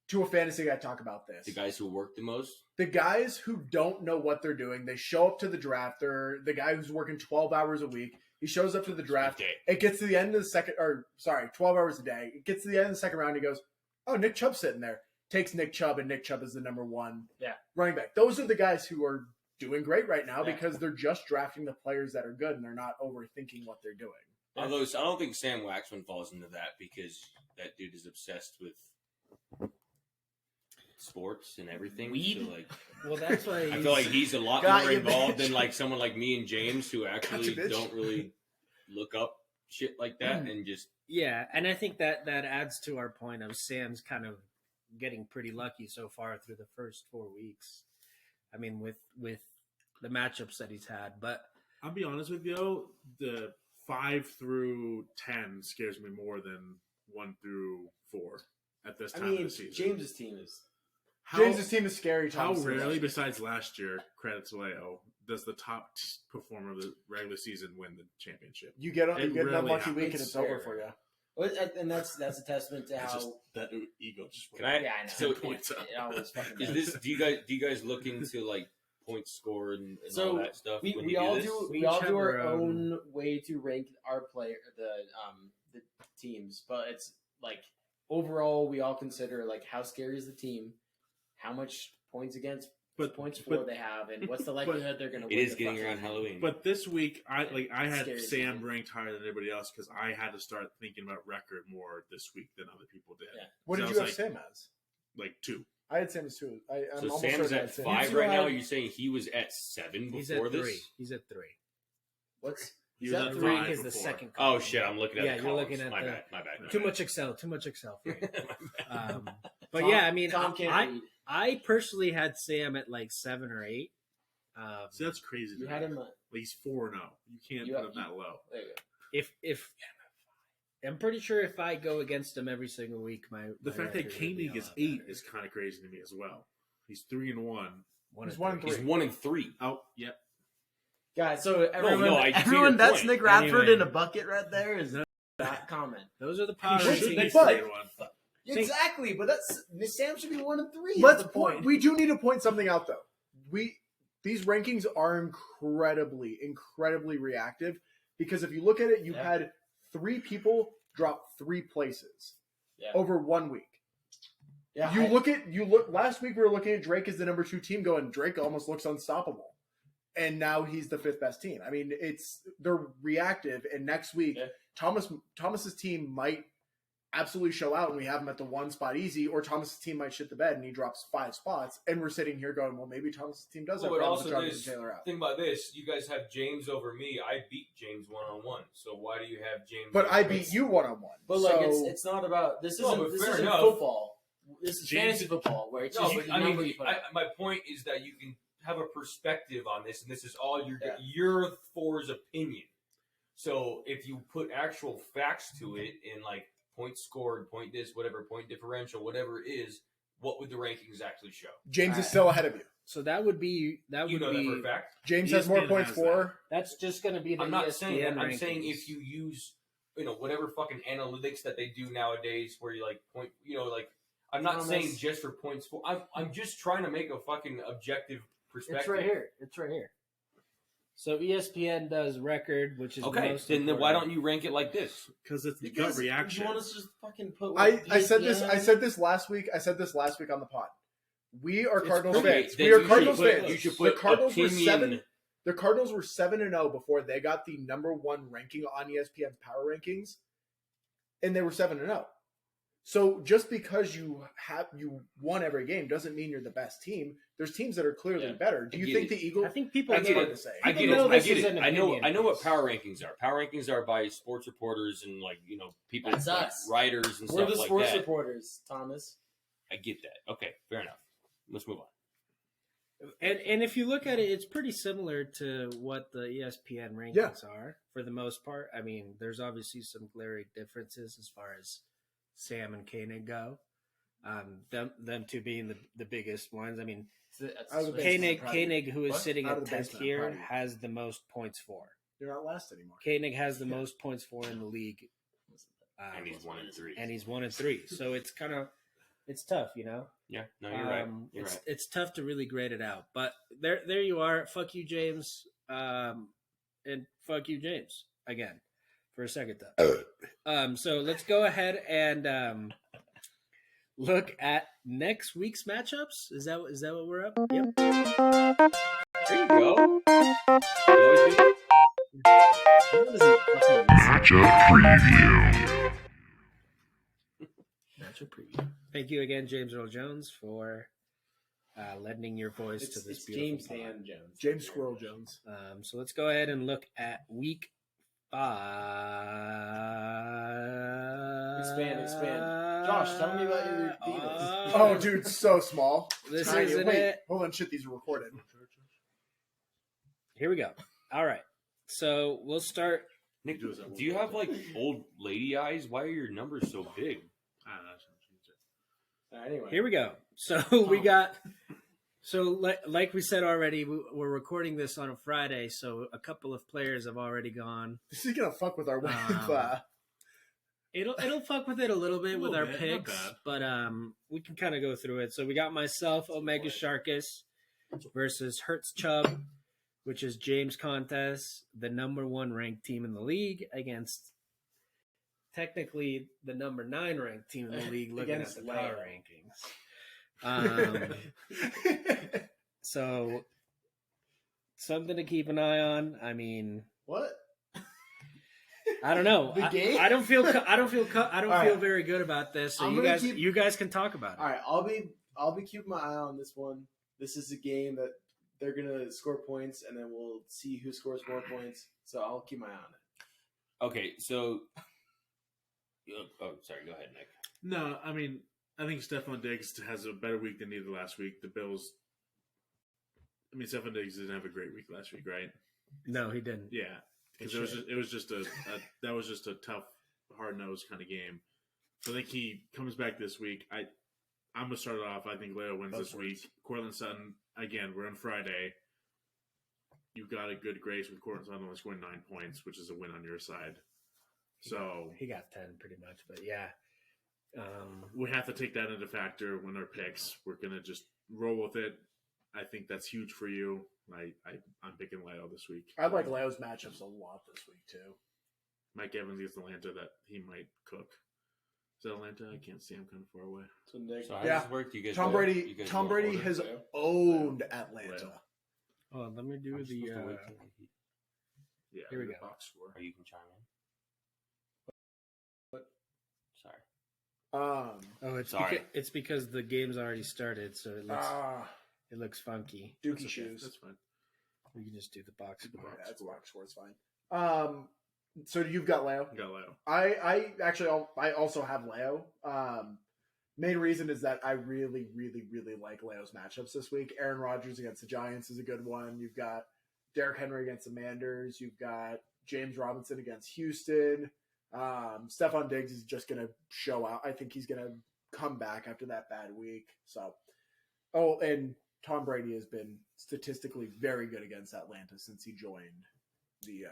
to a fantasy guy talk about this. The guys who work the most. The guys who don't know what they're doing, they show up to the draft. They're the guy who's working 12 hours a week. He shows up to the draft. Okay. It gets to the end of the 12 hours a day. It gets to the end of the second round. He goes, "Oh, Nick Chubb's sitting there." Takes Nick Chubb, and Nick Chubb is the number 1 running back. Those are the guys who are doing great right now Yeah. because they're just drafting the players that are good, and they're not overthinking what they're doing. Although I don't think Sam Waxman falls into that because that dude is obsessed with sports and everything. Weed? So like, Well, that's why I feel like he's a lot Got more you, involved bitch. than like someone like me and James who actually you, bitch. don't really look up shit like that and just Yeah, and I think that adds to our point of Sam's kind of getting pretty lucky so far through the first 4 weeks. I mean, with the matchups that he's had, but I'll be honest with you, the 5 through 10 scares me more than 1 through 4 at this I time mean, of the season. James's team is. James's team is scary. How Thompson. rarely, besides last year, credit to Leo, does the top performer of the regular season win the championship? You get It an really unlucky happens. week and it's over for you. Well, and that's a testament to It's how. just that ego just Can I? Yeah, I know. So points up. It always fucking is does. this? Do you guys look into like points scored and So, all that stuff when we you all do this? do We we all each do have our our own way to rank our player the teams, but it's like overall we all consider like how scary is the team, how much points against, But points for but they have, and what's the likelihood they're going to It win is the getting fucking around league. Halloween. but this week I had Scary Sam season. ranked higher than everybody else because I had to start thinking about record more this week than other people did. Yeah. What So did I you was have like- Sam as? Like 2. I had Sam as 2. I'm so almost Sam's certain I at had Sam. 5 You right now. had- You're saying he was at 7 He's before at this? 3. He's at 3. What's He Is was that at 3 5 is the before. second. Oh column. shit! I'm looking at Yeah, the you're columns. looking at my the- bad. My bad. Too much Excel. Too much Excel for you. But Tom- yeah, I mean, Tom can't I read. I personally had Sam at like 7 or 8. So that's crazy. You to had me. him. Like, he's 4-0. You can't You- put him that low. There you go. If I'm pretty sure if I go against him every single week, The my fact that record would be Koenig a is lot 8 better. is kind of crazy to me as well. He's 3-1. He's 1 and 3. He's 1 and 3. Oh, yep. Guys, so everyone, no, I see everyone your that's point. Nick Radford Anyway. in a bucket right there is that comment. Those are the He power should should be rankings. but- 3-1. Exactly, but that's Sam should be 1 and 3. Let's the point. We do need to point something out though. These rankings are incredibly reactive because if you look at it, you Yeah. had 3 people drop 3 places Yeah. over 1 week. Yeah, You look. Last week we were looking at Drake as the number 2 team, going Drake almost looks unstoppable, and now he's the 5th best team. I mean, they're reactive, and next week Yeah. Thomas's team might absolutely show out, and we have him at the 1 spot easy, or Thomas's team might shit the bed and he drops 5 spots, and we're sitting here going, well, maybe Thomas's team does have Well, but problems with also Jonathan this Taylor out. Think about this. You guys have James over me. I beat James 1-on-1. So why do you have James? But over I me? beat you 1-on-1. But like, so, it's not about this. No, Isn't but this fair isn't enough. football. This is James- fantasy football, where it's No, just but I mean, you put up. my point is that you can have a perspective on this, and this is all Yeah. your four's opinion. So if you put actual facts to it, and like points scored, point this, whatever, point differential, whatever it is, what would the rankings actually show? James is still ahead of you. So that would be You know that for a fact. James has more ESPN points has for. That's just going to be the I'm not ESPN saying that. I'm saying rankings. if you use, whatever fucking analytics that they do nowadays, where you like point, I'm not Thomas. saying just for points for. I'm just trying to make a fucking objective perspective. It's right here. It's right here. So ESPN does record, which is the Okay, most then why important. don't you rank it like this? Because it's the Because gut reaction. You want us to just fucking put? I what, said this. I ESPN? said this last week. I said this last week on the pod. We are It's Cardinals Okay, fans. then We are you Cardinals should put- fans. You should The put Cardinals were opinion. 7. The Cardinals were 7-0 before they got the number 1 ranking on ESPN's power rankings, and they were 7-0. So just because you won every game doesn't mean you're the best team. There's teams that are clearly Yeah, better. Do I you get think it. the Eagles? I think people I That's get hard it. to say. I People get know it. I this get is it. an I know opinion what piece. power rankings are. Power rankings are by sports reporters and people, That's like us. writers and We're stuff the like sports that. reporters, Thomas. I get that. Okay, fair enough. Let's move on. And if you look at it, it's pretty similar to what the ESPN rankings are for the most part. I mean, there's obviously some glaring differences as far as Sam and Koenig go. Them two being the biggest ones. I mean, That's Out of the basement, Koenig, who is What? sitting Out at of the 10th basement, here, proud of you. has the most points for. You're not last anymore. Koenig has the most points for in the league, And he's 1 and 3. and he's 1 and 3. So it's it's tough, you know. Yeah, no, you're right. You're it's right. it's tough to really grade it out. But there you are. Fuck you, James. And fuck you, James, again for a second though. So let's go ahead and look at next week's matchups. Is that what we're up? Yep. There you go. You always do it. Matchup preview. Matchup preview. Thank you again, James Earl Jones, for lending your voice to this It's beautiful James pod. Dan Jones. James Squirrel Jones. So let's go ahead and look at week 5. Expand. Josh, tell me about your penis. Oh, dude, so small. This Tiny. isn't Wait, it. hold on, shit, these are recorded. Here we go. All right. So we'll start. Nick, do you have like old lady eyes? Why are your numbers so big? I don't know. Anyway, Here we go. So we got. So like we said already, we're recording this on a Friday. So a couple of players have already gone. This is gonna fuck with our win. It'll fuck with it a little bit A with little our bit, not picks, bad. but we can kind of go through it. So we got myself, Omega Sharkus, versus Hertz Chubb, which is James Contest, the number 1 ranked team in the league, against technically the number 9 ranked team in the league, looking at Against the power Leo. rankings. So something to keep an eye on. I mean, What? I don't know. The game? I don't feel. I don't feel right. very good about this. So I'm you gonna guys, keep- you guys can talk about it. All right, I'll be keeping my eye on this one. This is a game that they're gonna score points, and then we'll see who scores more points. So I'll keep my eye on it. Okay, so. Oh, sorry. Go ahead, Nick. No, I mean, I think Stephon Diggs has a better week than he did last week. The Bills. I mean, Stephon Diggs didn't have a great week last week, right? No, he didn't. Yeah, because it was just a tough, hard nosed kind of game. So I think he comes back this week. I'm gonna start it off. I think Leo wins this week. Cortland Sutton again. We're on Friday. You've got a good grace with Cortland Sutton only scoring 9 points, which is a win on your side. So He got 10 pretty much, but yeah. we have to take that into factor when our picks. We're gonna just roll with it. I think that's huge for you. I'm picking Leo this week. I like Leo's matchups a lot this week too. Mike Evans against Atlanta that he might cook. Is that Atlanta? I can't see. I'm kind of far away. So Nick, So how Yeah. does this work? You guys Tom go- Brady. you guys Tom go Brady order? has Leo? owned Atlanta. Leo. Oh, let me do I'm the. supposed to wait till he- Yeah, Here we the go. box score. Or you can chime in. Sorry. Oh, it's Sorry. it's because the game's already started, so it looks funky. Dookie That's okay. shoes. That's fine. We can just do the box score. Yeah, that's box score. It's fine. So you've got Leo. I got Leo. I actually also have Leo. Main reason is that I really, really, really like Leo's matchups this week. Aaron Rodgers against the Giants is a good one. You've got Derrick Henry against the Manders. You've got James Robinson against Houston. Stephon Diggs is just going to show out. I think he's going to come back after that bad week. So, and Tom Brady has been statistically very good against Atlanta since he joined the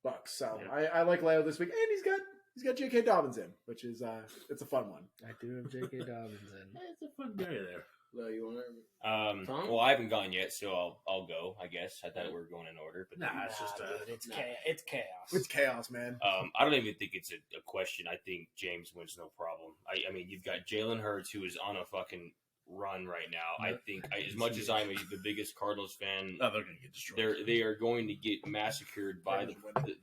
Bucks. So Yeah. I like Leo this week, and he's got J.K. Dobbins in, which is it's a fun one. I do have J.K. Dobbins in. It's a fun guy there. Leo, you want to? Tom? Well, I haven't gone yet, so I'll go. I guess I thought we were going in order, but Nah, it's just It's chaos. It's chaos. It's chaos, man. I don't even think it's a question. I think James wins no problem. I mean, you've got Jalen Hurts, who is on a fucking run right now. I think, as much as I'm the biggest Cardinals fan, Oh, they're gonna get destroyed. they are going to get massacred by the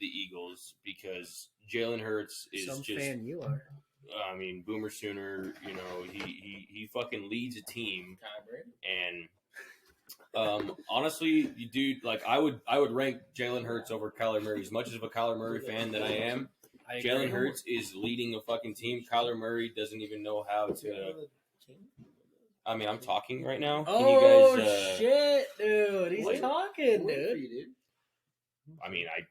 Eagles because Jalen Hurts is Some just. fan you are. I mean, Boomer Sooner. You know, he fucking leads a team, and honestly, you dude, like I would rank Jalen Hurts over Kyler Murray. As much of a Kyler Murray fan that I am, I Jalen agree. Hurts is leading a fucking team. Kyler Murray doesn't even know how to. I mean, I'm talking right now. Can Oh you guys, shit, dude! He's wait. talking, dude. I mean, I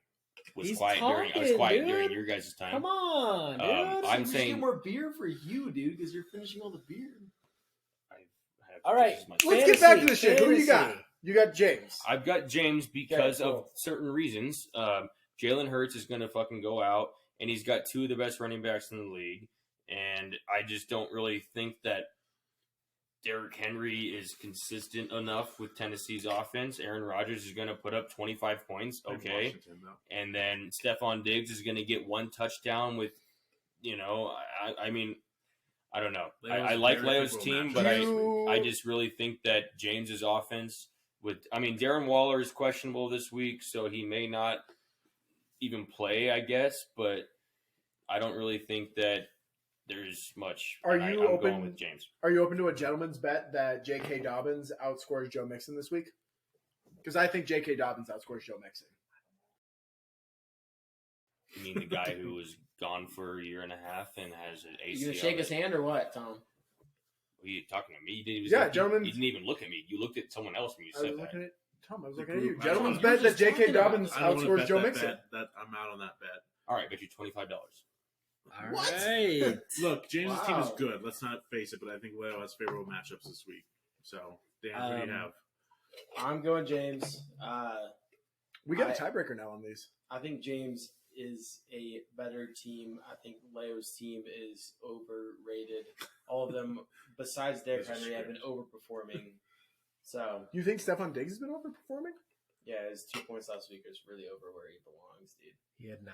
was He's quiet during. I was talking, quiet dude. during your guys' time. Come on, dude. I'm We should saying. get more beer for you, dude, because you're finishing all the beer. I have All right. just as much- Let's get back to the Fantasy, shit. Who you got? fantasy. You got James. I've got James because Okay, of cool. certain reasons. Jalen Hurts is going to fucking go out, and he's got two of the best running backs in the league. And I just don't really think that Derrick Henry is consistent enough with Tennessee's offense. Aaron Rodgers is going to put up 25 points, okay. Washington, though. And then Stephon Diggs is going to get one touchdown with, I mean, I don't know. I like Leo's team, but I just really think that James's offense Darren Waller is questionable this week, so he may not even play, I guess, but I don't really think that there's much. Are I'm you going open- with James. Are you open to a gentleman's bet that J.K. Dobbins outscores Joe Mixon this week? Because I think J.K. Dobbins outscores Joe Mixon. You mean the guy who was gone for a year and a half and has an ACL? You gonna shake his hand or what, Tom? Were you talking to me? Gentlemen. You didn't even look at me. You looked at someone else when you I was said that. looking at Tom. I was The looking at you. group- Gentleman's I bet was that just J.K. talking about Dobbins I don't wanna outscores bet Joe that Mixon. bet. That I'm out on that bet. All right, bet you $25. All What? right. Look, James' team is Wow. good. Let's not face it, but I think Leo has favorable matchups this week. So, Dan, who do you have? I'm going James. We got a I- tiebreaker now on these. I think James is a better team. I think Leo's team is overrated. All of them, besides Derrick This is Henry, have been overperforming. So, You think Stephon Diggs has been overperforming? yeah, his 2 points last week is really over where he belongs, dude. He had 9.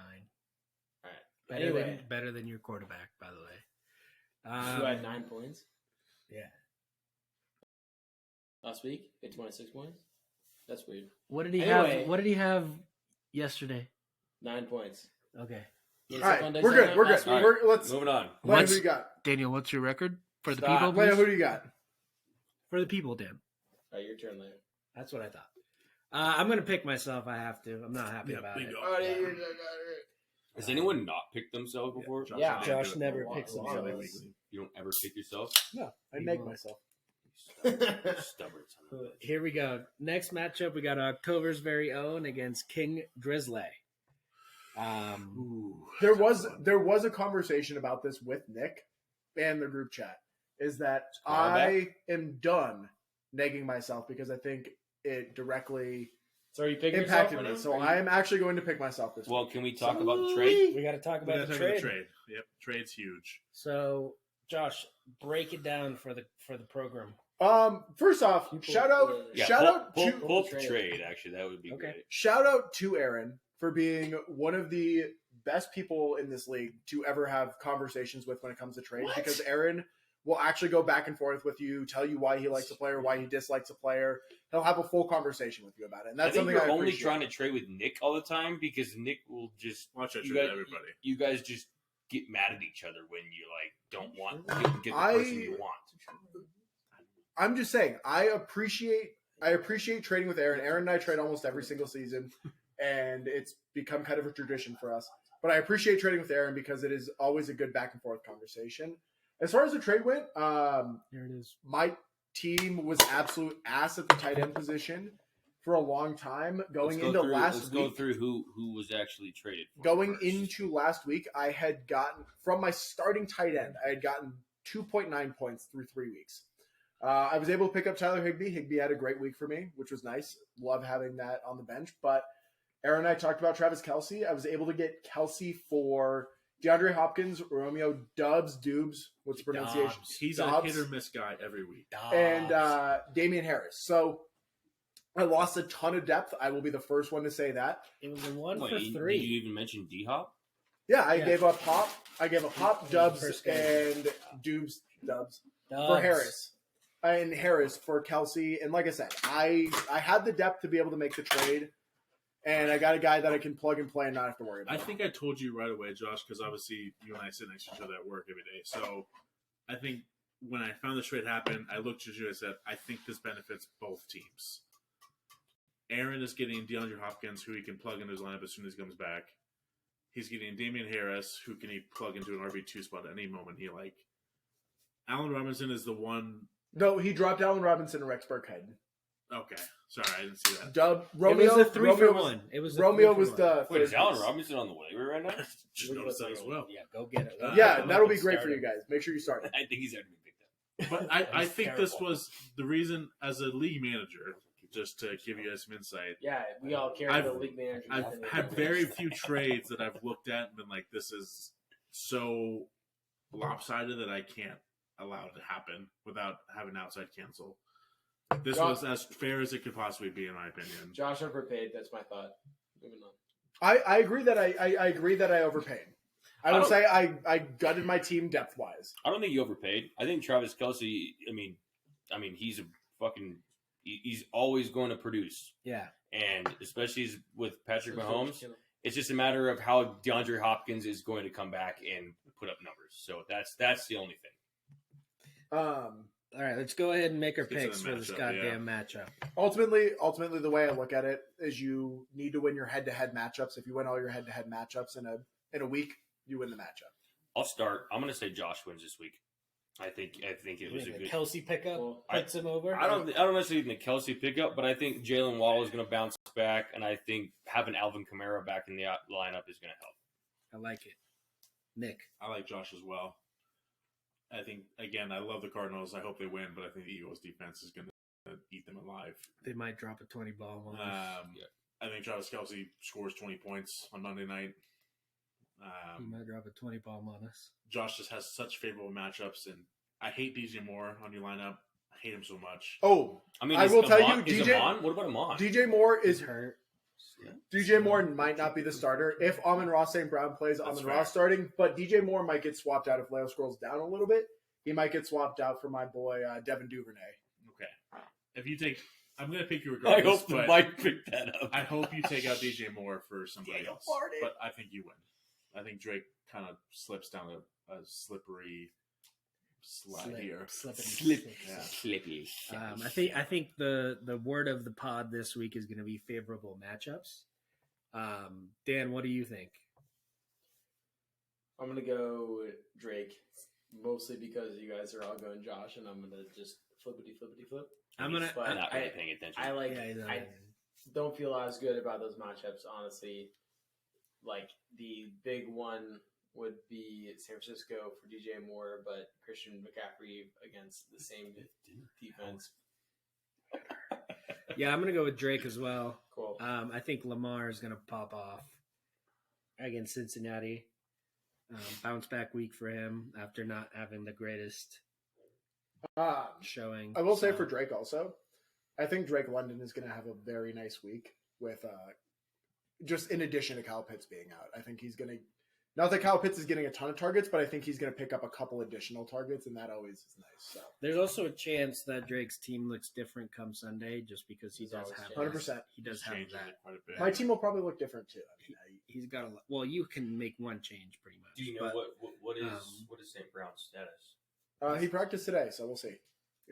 All right. Better Anyway. than your quarterback, by the way. Who had 9 points? Yeah. Last week, he had 26 points. That's weird. What did he Anyway. have? What did he have yesterday? 9 points. Okay. He had All right, second on we're good. Dexter We're good. last week. Let's Moving on. Lana, What's- who you got? Daniel, what's your record for the Stop. people? Lana, please? who do you got? For the people, Dan. All right, your turn, Lane. That's what I thought. I'm gonna pick myself. I have to. I'm not happy about it. Has anyone not picked themselves before? Yeah. Josh never Wow. picks Wow. himself. You don't ever pick yourself? No, I make myself. Stubborn son of a bitch. Here we go. Next matchup, we got October's very own against King Drizzly. There was a conversation about this with Nick and the group chat. Is that I am done negging myself because I think it directly So are you picking impacted yourself me. right So now? Are I you- am actually going to pick myself this Well, week. can we talk about the trade? We got to talk But about that's the the trade. trade. Yep, trade's huge. So, Josh, break it down for the program. First off, People- shout out Yeah, shout out pull, to pull up the trade. trade. Actually, that would be Okay. great. shout out to Aaron for being one of the best people in this league to ever have conversations with when it comes to trade, because Aaron will actually go back and forth with you, tell you why he likes a player, why he dislikes a player. He'll have a full conversation with you about it, and I that's think something you're I only appreciate. trying to trade with Nick all the time because Nick will just Watch that you trade, guys, everybody. you guys just get mad at each other when you like don't want get the I- person you want. I'm just saying, I appreciate trading with Aaron. Aaron and I trade almost every single season, and it's become kind of a tradition for us. But I appreciate trading with Aaron because it is always a good back and forth conversation. As far as the trade went, Here it is. my team was absolute ass at the tight end position for a long time. Going Let's go into through- last let's go week, through who was actually traded. For going first. into last week, I had gotten from my starting tight end, I had gotten 2.9 points through 3 weeks. I was able to pick up Tyler Higbee. Higbee had a great week for me, which was nice. Love having that on the bench. But Aaron and I talked about Travis Kelce. I was able to get Kelce for DeAndre Hopkins, Romeo Dubs, what's the pronunciation? Dobbs. He's Dobbs. a hit or miss guy every week. And Damian Harris. So I lost a ton of depth. I will be the first one to say that. it was a 1 Wait, for did 3. you even mention D Hop? Yeah, I Yeah. gave up Hop. I gave up Hop, the Dubs, first guy. and Dubs for Dobbs. Harris. And Harris for Kelce. And like I said, I had the depth to be able to make the trade. And I got a guy that I can plug and play and not have to worry about. I think I told you right away, Josh, because obviously you and I sit next to each other at work every day. So I think when I found this trade happen, I looked at you and said, I think this benefits both teams. Aaron is getting DeAndre Hopkins, who he can plug into his lineup as soon as he comes back. He's getting Damian Harris, who can he plug into an RB2 spot at any moment he like. Allen Robinson is the one. No, he dropped Allen Robinson and Rex Burkhead. Okay, sorry, I didn't see that. Romeo it was a 3 for Romeo was- 1. It was a Romeo 3 for was 1. the Wait, is third Allen piece. Robinson on the waiver right now? Just noticed that as well. Yeah, go get it. Yeah, Go that'll be and great start for you it. guys. Make sure you start it. I think he's already been picked up. But I That's think this terrible. was the reason, as a league manager, just to give you guys some insight. Yeah, we all care I've- about league manager. I've had very few trades that I've looked at and been like, this is so lopsided that I can't allow it to happen without having outside cancel. This John- was as fair as it could possibly be, in my opinion. Josh overpaid. That's my thought. Moving on. I agree that I agree that I overpaid. I would don't- say I gutted my team depth wise. I don't think you overpaid. I think Travis Kelce. I mean, he's a fucking. He's always going to produce, Yeah. and especially with Patrick Mahomes, it's just a matter of how DeAndre Hopkins is going to come back and put up numbers. So that's the only thing. All right, let's go ahead and make our Let's get to picks the for this matchup, goddamn matchup. Ultimately, the way I look at it is you need to win your head-to-head matchups. If you win all your head-to-head matchups in a week, you win the matchup. I'll start. I'm going to say Josh wins this week. I think it was a The good. Kelsey pickup Well, puts him over. I don't necessarily think the Kelsey pickup, but I think Jalen Waddle is going to bounce back, and I think having Alvin Kamara back in the lineup is going to help. I like it. Nick. I like Josh as well. I think, again, I love the Cardinals. I hope they win, but I think the Eagles' defense is going to eat them alive. They might drop a 20 ball on us. I think Travis Kelce scores 20 points on Monday night. He might drop a 20 bomb on us. Josh just has such favorable matchups, and I hate DJ Moore on your lineup. I hate him so much. Oh, I mean, I is will tell Amon- you, is DJ Amon? What about Amon? DJ Moore He's is hurt. DJ Moore might not be the starter. If Amon-Ra St. Brown plays, That's Amon-Ra fair. starting, but DJ Moore might get swapped out if Leo scrolls down a little bit. he might get swapped out for my boy Devin Duvernay. Okay. If you take, I'm going to pick you I regardless. hope the but Mike picked that up. I hope you take out DJ Moore for somebody Daniel else. farted. But I think you win. I think Drake kind of slips down a slippery slide here. Yeah. Slippy. I think the word of the pod this week is going to be favorable matchups. Dan, what do you think? I'm gonna go Drake, mostly because you guys are all going Josh, and I'm gonna just flippity flip. I'm gonna. But I'm not really I- paying attention. I like. Yeah, he's not- I don't feel as good about those matchups, honestly. Like the big one would be San Francisco for DJ Moore, but Christian McCaffrey against the same defense. Yeah, I'm gonna go with Drake as well. Cool. I think Lamar is gonna pop off against Cincinnati. Bounce back week for him after not having the greatest showing. I will say So, for Drake also, I think Drake London is going to have a very nice week with just in addition to Kyle Pitts being out. I think he's going to, not that Kyle Pitts is getting a ton of targets, but I think he's going to pick up a couple additional targets, and that always is nice. So there's also a chance that Drake's team looks different come Sunday, just because he There's does always have 100%. He does have Changing that. it quite a bit. My team will probably look different too. He's got a lot. Well, you can make one change pretty much. Do you know but- what is um, what is St. Brown's status? He practiced today, so we'll see.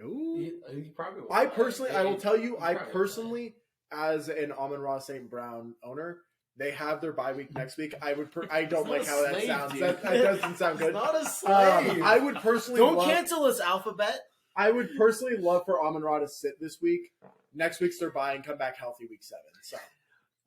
Ooh. He probably will. I personally, I will tell you, He's I probably personally, as an Amon-Ra St. Brown owner, they have their bye week next week. I would, I don't He's not like a how that slave, sounds. dude. That doesn't sound good. Not a slave. I would personally Don't love, cancel us, Alphabet. I would personally love for Amon-Ra to sit this week. Next week's their bye and come back healthy week 7. So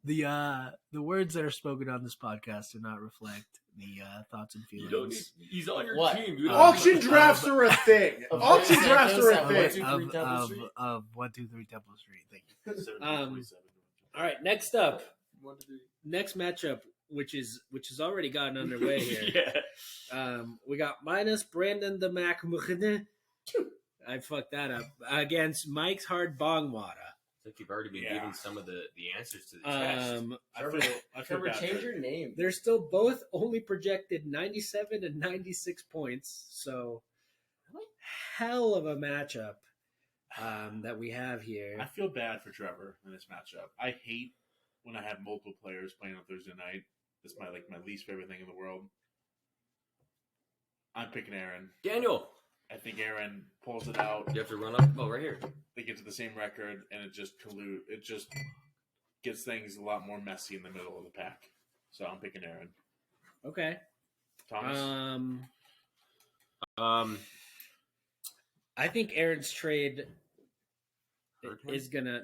The words that are spoken on this podcast do not reflect the thoughts and feelings He's on your What? team. You don't auction need to- drafts are a thing. Of Auction Los drafts are a Santos thing. at 1, 2, 3 Temple Street? of 123 Temple Street. Thank you. 17-27. All right, next up, 1, 2, 3. next matchup, which has already gotten underway here. Yeah. We got minus Brandon the Mac. I fucked that up against Mike's Hard Bongwada. It's like you've already been Yeah. given some of the answers to the test. I feel Trevor, bad change for- your name. They're still both only projected 97 and 96 points. So, hell of a matchup that we have here. I feel bad for Trevor in this matchup. I hate when I have multiple players playing on Thursday night. It's my least favorite thing in the world. I'm picking Aaron. Daniel, I think Aaron pulls it out. you have to run up. Oh, right here. They get to the same record, and it just gets things a lot more messy in the middle of the pack. So I'm picking Aaron. Okay. Thomas. I think Aaron's trade Hurricane? is gonna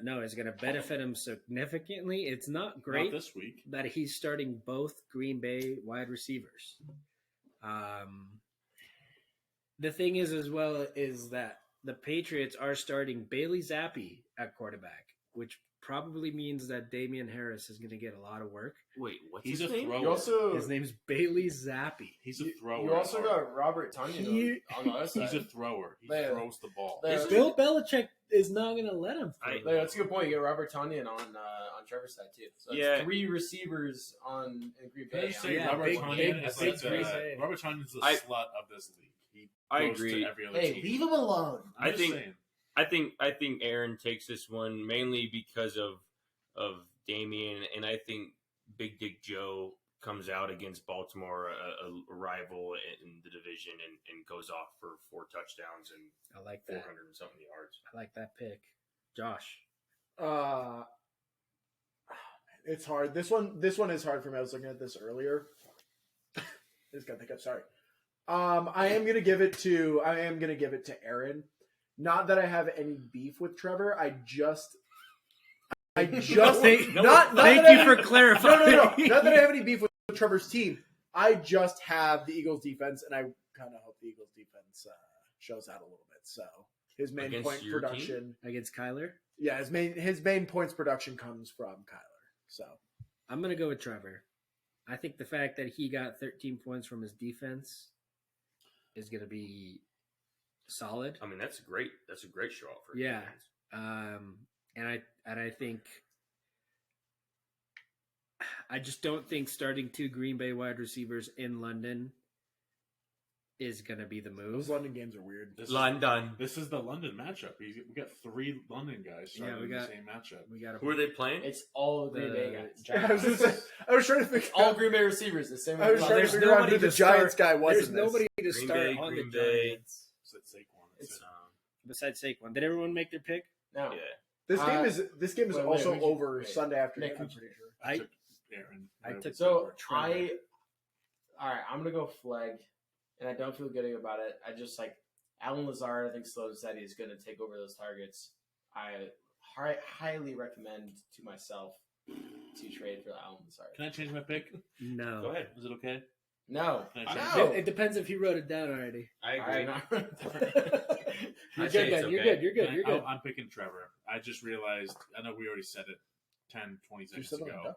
benefit him significantly. It's not great Not this week. that he's starting both Green Bay wide receivers. The thing is, as well, is that the Patriots are starting Bailey Zappi at quarterback, which probably means that Damian Harris is going to get a lot of work. Wait, what's He's his a name? thrower. You also His name's Bailey Zappi. He's a thrower. You also got Robert Tunyon He- on the other side. He's a thrower. He Yeah. throws the ball. Yeah. Bill Belichick is not going to let him. throw I- the That's a good point. You get Robert Tunyon on Trevor's side too. So it's Yeah. 3 receivers in Green Can I Bay. just say Yeah, Robert big- Tonyan big- is big like Green Bay. Robert Tonyan's the I- slut of this league. He I goes agree. to every other Hey, team. leave him alone. I'm I just think- saying. I think Aaron takes this one mainly because of Damian, and I think Big Dick Joe comes out against Baltimore, a rival in the division, and goes off for 4 touchdowns and I like that. 400 and something yards. I like that pick. Josh. It's hard. This one is hard for me. I was looking at this earlier. Just gotta think. I'm sorry. I am gonna give it to Aaron. Not that I have any beef with Trevor. I just Thank not you that for I, clarifying. no. Not that I have any beef with Trevor's team. I just have the Eagles defense, and I kind of hope the Eagles defense shows out a little bit. So his main Against point your production, Against Kyler? yeah, his main points production comes from Kyler. So I'm going to go with Trevor. I think the fact that he got 13 points from his defense is going to be solid. I mean, that's a great show off for Yeah. fans. And I think I just don't think starting 2 Green Bay wide receivers in London is going to be the Those move. London games are weird. London. This is the London matchup. We got 3 London guys Yeah, starting we in got- the same matchup. We got Who are they playing? It's all Green Bay I was, guys. gonna say, I was trying to figure all out. Green Bay receivers. The same. I was way trying to there's figure out nobody who the to start- Giants guy was. There's in this. nobody to Green start Bay, on Green the Bay. Giants It's Saquon. It's- besides Saquon. Did everyone make their pick? No. Yeah. This game is wait, also wait, over wait. Sunday afternoon. Nick, I'm who'd you pretty sure. I I- took Aaron. I took- So Trevor. all right, I'm gonna go Flegg, and I don't feel good about it. I just like Alan Lazard. I think Sloan said he's gonna take over those targets. I highly recommend to myself to trade for Alan Lazard. Can I change my pick? No. Go ahead. Is it okay? No, Can I no. change It depends if you wrote it down already. I All right, agree. You're I say good it's then. You're okay. good. You're good. it? You're good. I'm picking Trevor. I just realized. I know we already said it 10, 20 You seconds said on the ago. duck?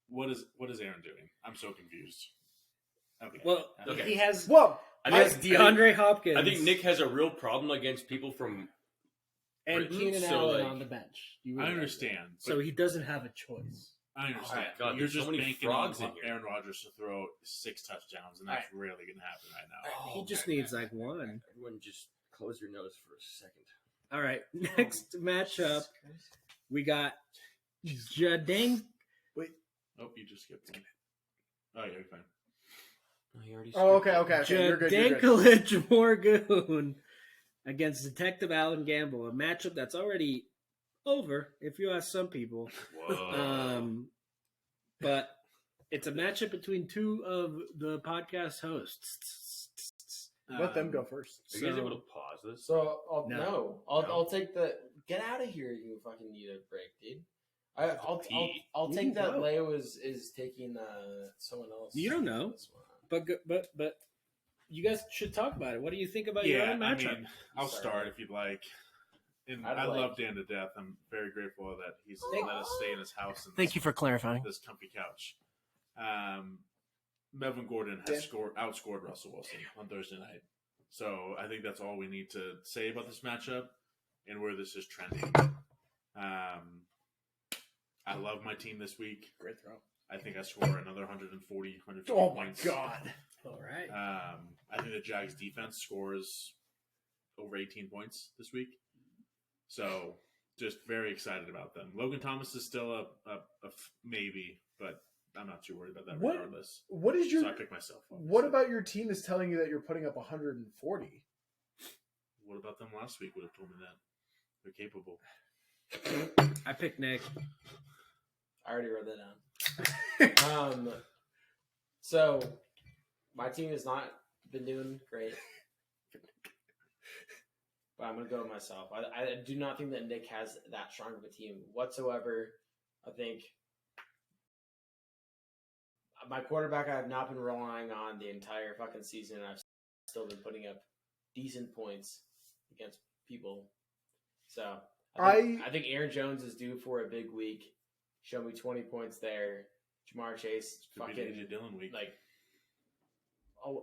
What is Aaron doing? I'm so confused. Okay. Well, Okay. he has Well, I think, DeAndre Hopkins I think Nick has a real problem against people from. and Britain, Keenan so, Allen like- on the bench. You I realize understand. that. So he doesn't have a choice. I understand. Oh, God, but you're there's so just many banking frogs on in here. Aaron Rodgers to throw 6 touchdowns, and that's really going to happen right now. He just needs like one. Everyone just close your nose for a second. All right. Next matchup, we got Jadane. Oh, you just skipped one. Oh, yeah, you're fine. He already oh, okay. You're good. You're good. Jadankovic Morgoon against Detective Alan Gamble, a matchup that's already over, if you ask some people. Whoa. But it's a matchup between 2 of the podcast hosts. Let them go first. Are you guys So- able to pause this? So No. no, I'll take the get out of here. You fucking need a break, dude. I'll You take can that. go. Leo is taking someone else. You don't know. This one. But you guys should talk about it. What do you think about your Yeah, own I matchup? mean, I'll Sorry. start if you'd like. And I'd I like- love Dan to death. I'm very grateful that he's let us stay in his house. And Thank you for clarifying. this comfy couch. Melvin Gordon has outscored Russell Wilson on Thursday night. So I think that's all we need to say about this matchup and where this is trending. I love my team this week. Great throw. I think I score another 140 Oh my points. god. All right. I think the Jags defense scores over 18 points this week. So just very excited about them. Logan Thomas is still a maybe, but I'm not too worried about that What- regardless. What is your? So I pick myself up. What about your team is telling you that you're putting up 140? What about them last week would have told me that? They're capable. I picked Nick. I already wrote that down. So my team has not been doing great, but I'm gonna go with myself. I do not think that Nick has that strong of a team whatsoever. I think my quarterback I have not been relying on the entire fucking season. And I've still been putting up decent points against people. So I think Aaron Jones is due for a big week. Show me 20 points there. Jamar Chase, Could be fucking the AJ Dillon week. like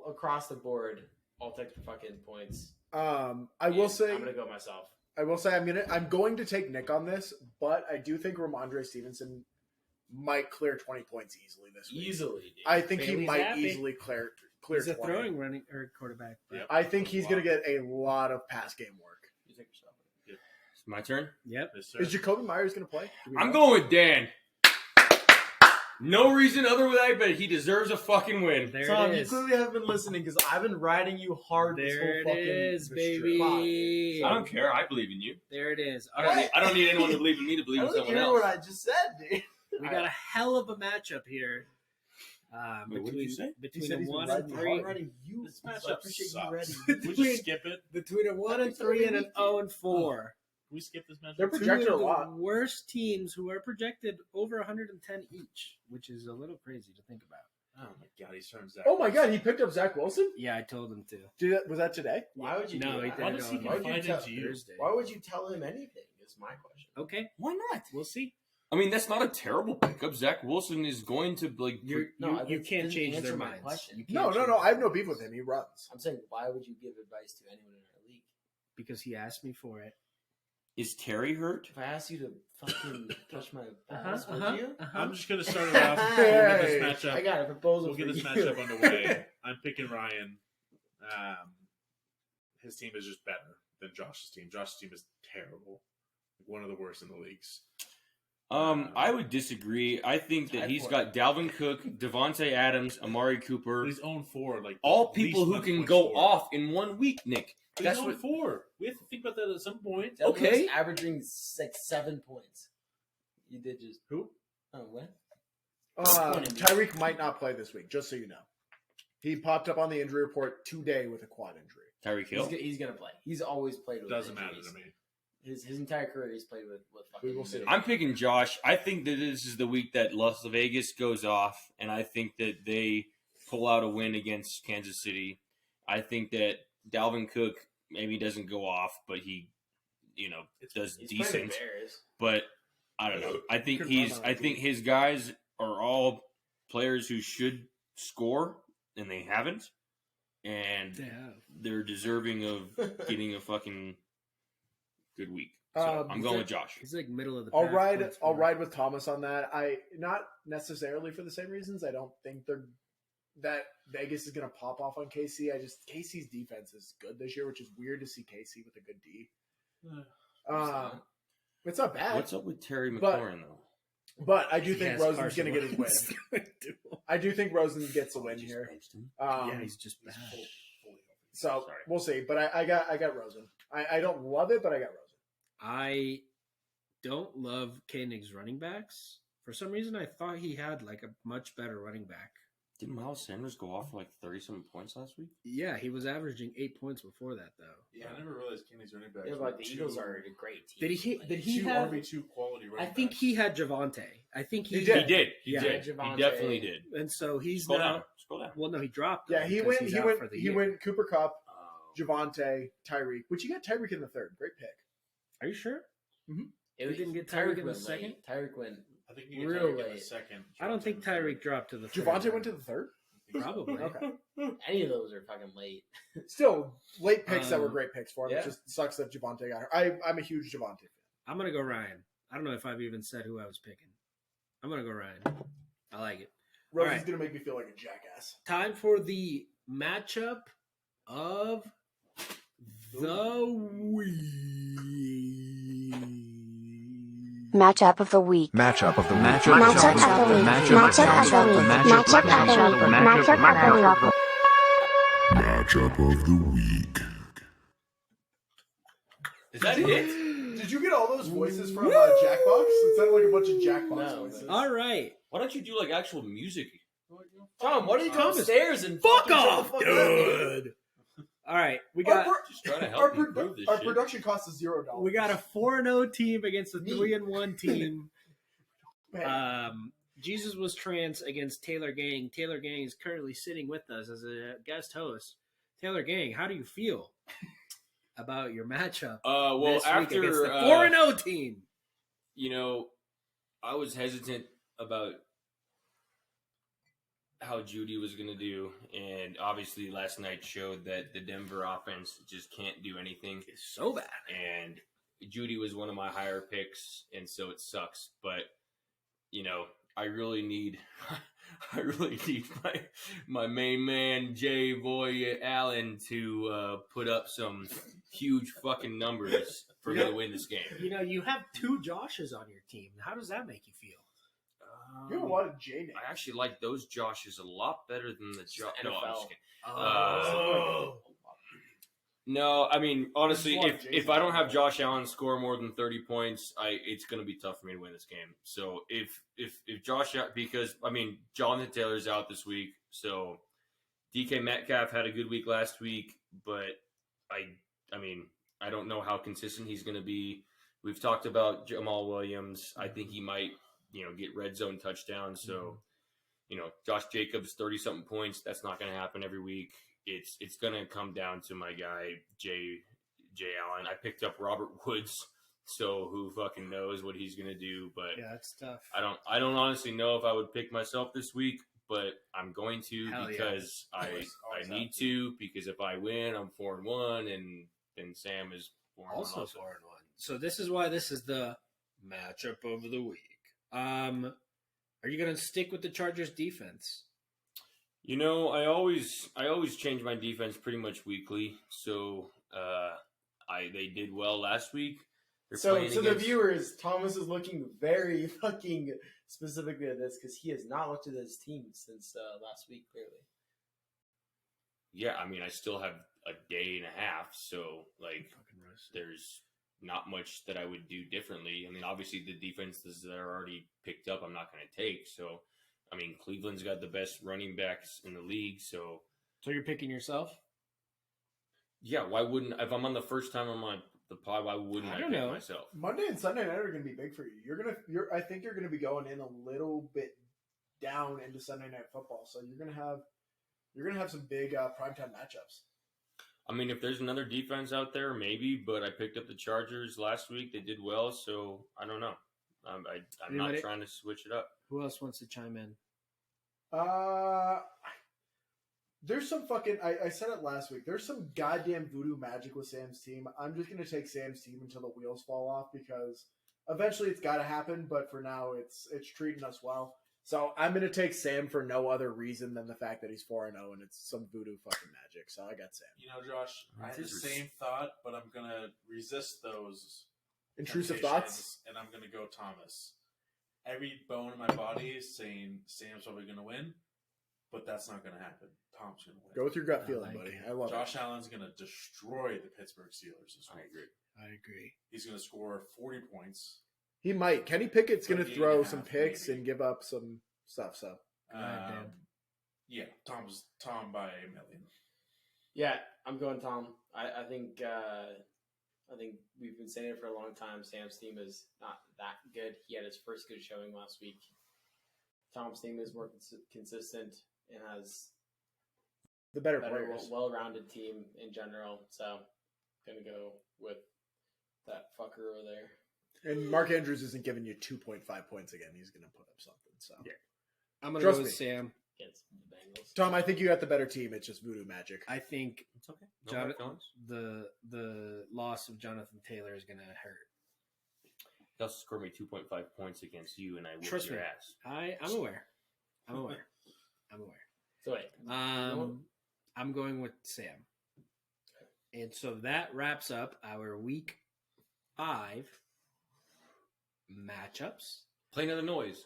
across the board, I'll take the fucking points. I will And say I'm gonna go myself. I'm going to take Nick on this, but I do think Ramondre Stevenson might clear 20 points easily this week. Easily, dude. I think he Bailey's might happy. easily clear He's a 20. throwing running or quarterback. Yep. I think he's going to get a lot of pass game work. You take yourself. It's my turn. Yep. Yes, sir. Is Jacoby Myers going to play? Do we I'm know? going with Dan. No reason other than that, but he deserves a fucking win. There Tom, it you is. clearly haven't been listening because I've been riding you hard this There whole it fucking is, spot, baby. dude. I don't care. I believe in you. There it is. All I don't, right. need, I don't need anyone to believe in me to believe I in don't someone hear else. what I just said, dude. We got a hell of a matchup here. Wait, what did you say? Between a 1 and 3. I'm riding you. This so I matchup appreciate you sucks. riding. Can we just skip it? Between a 1 and 3 and an 0 and 4. Can we skip this matchup? They're Two projected a of the lot. worst teams who are projected over 110 each, which is a little crazy to think about. Oh my god, he's turned Zach. Oh my god, he picked up Zach Wilson? Yeah, I told him to. Was that today? Why would you No, do he that? did Why it does he on confide tell- into you? Thursday. Why would you tell him anything? Is my question. Okay, Why not? we'll see. I mean, that's not a terrible pickup. Zach Wilson is going to like. You that can't doesn't change answer their my minds. question. You can't No. change I have their no minds. beef with him. He runs. I'm saying, why would you give advice to anyone in our league? Because he asked me for it. Is Terry hurt? If I asked you to fucking touch my balls, would you? I'm just going to start it off. Hey. We'll get this matchup. I got a proposal We'll for get this you. matchup underway. I'm picking Ryan. His team is just better than Josh's team. Josh's team is terrible, one of the worst in the leagues. I would disagree. I think that he's got Dalvin Cook, Devontae Adams, Amari Cooper, But he's 0-4. Like all the people least who amount of can points go scored. off in 1 week, Nick. But That's he's what 0-4. We have to think about that at some point. Dalvin Okay. Cook's averaging like 7 points. You did just Who? oh what? Tyreek might not play this week, just so you know. He popped up on the injury report today with a quad injury. Tyreek Hill. He's gonna play. He's always played with. Doesn't matter injuries. to me. His entire career, he's played with fucking. We will see. I'm picking Josh. I think that this is the week that Las Vegas goes off, and I think that they pull out a win against Kansas City. I think that Dalvin Cook maybe doesn't go off, but he, does He's playing decent. with Bears. But I don't know. I think Could he's. run on I a think his guys are all players who should score, and they haven't, and they're deserving of getting a fucking good week. So I'm going with Josh. He's like middle of the I'll pack ride. points I'll scorer. ride with Thomas on that. I not necessarily for the same reasons. I don't think that Vegas is going to pop off on KC. KC's defense is good this year, which is weird to see KC with a good D. It's not bad. What's up with Terry But- McLaurin though? But I do He think has Rosen's Carson going to get his win. Wentz. I do think Rosen gets a win Just here. benched him. Yeah, he's just bad. So Sorry. we'll see. But I got Rosen. I don't love it, but I got Rosen. I don't love Koenig's running backs. For some reason, I thought he had like a much better running back. Didn't Miles Sanders go off for like 30-something points last week? Yeah, he was averaging 8 points before that, though. Yeah, I never realized Kenny's running backs. Yeah, but the Eagles are a great team. Did he? Did he two have? RB2 quality I running think backs. he had Javante. I think he He did. He did. He Yeah. did. Javonte. He definitely did. And so he's Scroll now. down. Scroll down. Well, no, he dropped. Yeah, though, he because went. he's He out went. for the He year. went. Cooper Cup, Oh. Javante, Tyreek. Which you got Tyreek in the third. Great pick. Are you sure? It We didn't get Tyreek in the went second? late. Tyreek went. I think you get Real Tyreek in late. the second. I don't think Tyreek dropped to the. third. Javante went to the third. Probably. Okay. Any of those are fucking late. Still, late picks that were Um, great picks for him. yeah. It just sucks that Javante got hurt. I'm a huge Javante fan. I'm gonna go Ryan. I don't know if I've even said who I was picking. I'm gonna go Ryan. I like it. Rosen's right. gonna make me feel like a jackass. Time for the matchup of the week. Matchup of the week. Matchup of the Matchup of the week. Matchup of the week. Matchup of the week. Matchup of the week. Matchup of the week. Is that it? Did you get all those voices from Jackbox? It sounded like a bunch of Jackbox No, voices. All right. Why don't you do like actual music? Tom, why don't you come Thomas, upstairs and Fuck fucking shut the off, fuck up? dude. All right, we got Just trying to Our, help improve this our shit. production cost is $0. we got a 4-0 team against a 3-1 team. Hey, Jesus was trans against Taylor Gang. Taylor Gang is currently sitting with us as a guest host. Taylor Gang, how do you feel about your matchup Well, this week after against the 4-0 team? I was hesitant about how Judy was going to do, and obviously last night showed that the Denver offense just can't do anything. It's so bad. And Judy was one of my higher picks, and so it sucks. But I really need my main man Jay Boy Allen to put up some huge fucking numbers for me to win this game. You have 2 Joshes on your team. How does that make you feel? you have a lot of J names. I actually like those Joshes a lot better than the Josh. No, I'm just kidding. Oh. No, I mean honestly, There's a lot of if J's I out don't have there. Josh Allen score more than 30 points, it's going to be tough for me to win this game. So if Josh, because I mean Jonathan Taylor's out this week, so DK Metcalf had a good week last week, but I mean I don't know how consistent he's going to be. We've talked about Jamal Williams. I think he might get red zone touchdowns. So Josh Jacobs 30-something points. That's not going to happen every week. It's going to come down to my guy, Jay Allen. I picked up Robert Woods, so who fucking knows what he's going to do. But Yeah, that's tough. I don't honestly know if I would pick myself this week, but I'm going to Hell yeah. because Always I need have to, because if I win, I'm 4-1, and then Sam is 4-1 Also 4-1. So this is why this is the matchup of the week. Are you going to stick with the Chargers defense? You know, I always change my defense pretty much weekly. So they did well last week. They're So playing the against- viewers, Thomas is looking very fucking specifically at this because he has not looked at his team since last week, clearly. Yeah, I mean, I still have a day and a half, so like, there's not much that I would do differently. I mean, obviously the defenses that are already picked up, I'm not going to take. So, I mean, Cleveland's got the best running backs in the league, so you're picking yourself? yeah, why wouldn't if I'm on the first time on the pod? Why wouldn't I I don't pick know. myself? Monday and Sunday night are going to be big for you. I think you're going to be going in a little bit down into Sunday night football, so you're going to have some big primetime matchups. I mean, if there's another defense out there, maybe. But I picked up the Chargers last week; they did well, so I don't know. I'm not Anybody- trying to switch it up. Who else wants to chime in? There's some fucking. I said it last week. There's some goddamn voodoo magic with Sam's team. I'm just gonna take Sam's team until the wheels fall off because eventually it's got to happen. But for now, it's treating us well. So I'm gonna take Sam for no other reason than the fact that he's 4-0 and it's some voodoo fucking magic. So I got Sam. You know, Josh, I had the same thought, but I'm gonna resist those Intrusive temptations, thoughts. and I'm gonna go Thomas. Every bone in my body is saying Sam's probably gonna win, but that's not gonna happen. Tom's gonna win. Go with your gut I feeling, like buddy. it. I love Josh Allen's gonna destroy the Pittsburgh Steelers this I week. agree. I agree. He's gonna score 40 points. it. He might. Kenny Pickett's gonna 38 throw and a some half, picks maybe. and give up some stuff. So ahead, Dan. Yeah, Tom by a million. Yeah, I'm going Tom. I think we've been saying it for a long time. Sam's team is not that good. He had his first good showing last week. Tom's team is more consistent and has the better better, players. well-rounded team in general. So, gonna go with that fucker over there. And Mark Andrews isn't giving you 2.5 points again. He's going to put up something. So, Yeah. I'm going to Trust go with me. Sam. Against the Bengals. Tom, I think you got the better team. It's just voodoo magic. I think It's okay. No hard Jonathan, feelings. the loss of Jonathan Taylor is going to hurt. He also scored me 2.5 points against you, and I whipped Trust your me. ass. I'm aware. I'm aware. I'm aware. So wait, I'm going with Sam. And so that wraps up our week 5 matchups. Play another noise.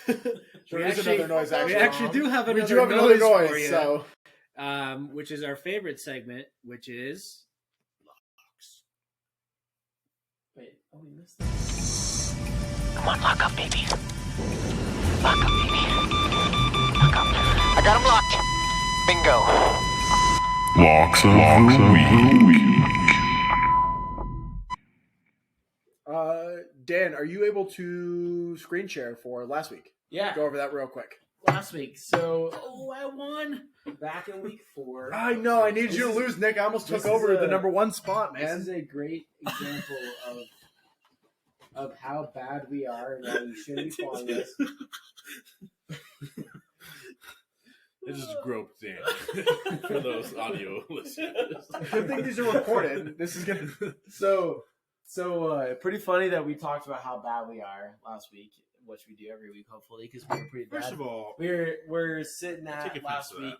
There is another noise, We actually. actually do have We another do have another for noise. you, So, which is our favorite segment, which is wait. Oh, we missed that. Come on, lock up, baby. Lock up, baby. Lock up. I got him locked. Bingo. Locks of the week. Dan, are you able to screen share for last week? Yeah, Go over that real quick. last week. So, I won back in week 4. I know. I needed you to lose, Nick. I almost this took over is the a- number 1 spot, This man. is a great example of how bad we are and why you shouldn't be following us. I just groped Dan for those audio listeners. Good thing these are recorded. This is gonna. So pretty funny that we talked about how bad we are last week, which we do every week, hopefully, because we're pretty bad. First of all, we're sitting Take at offense last to that. week.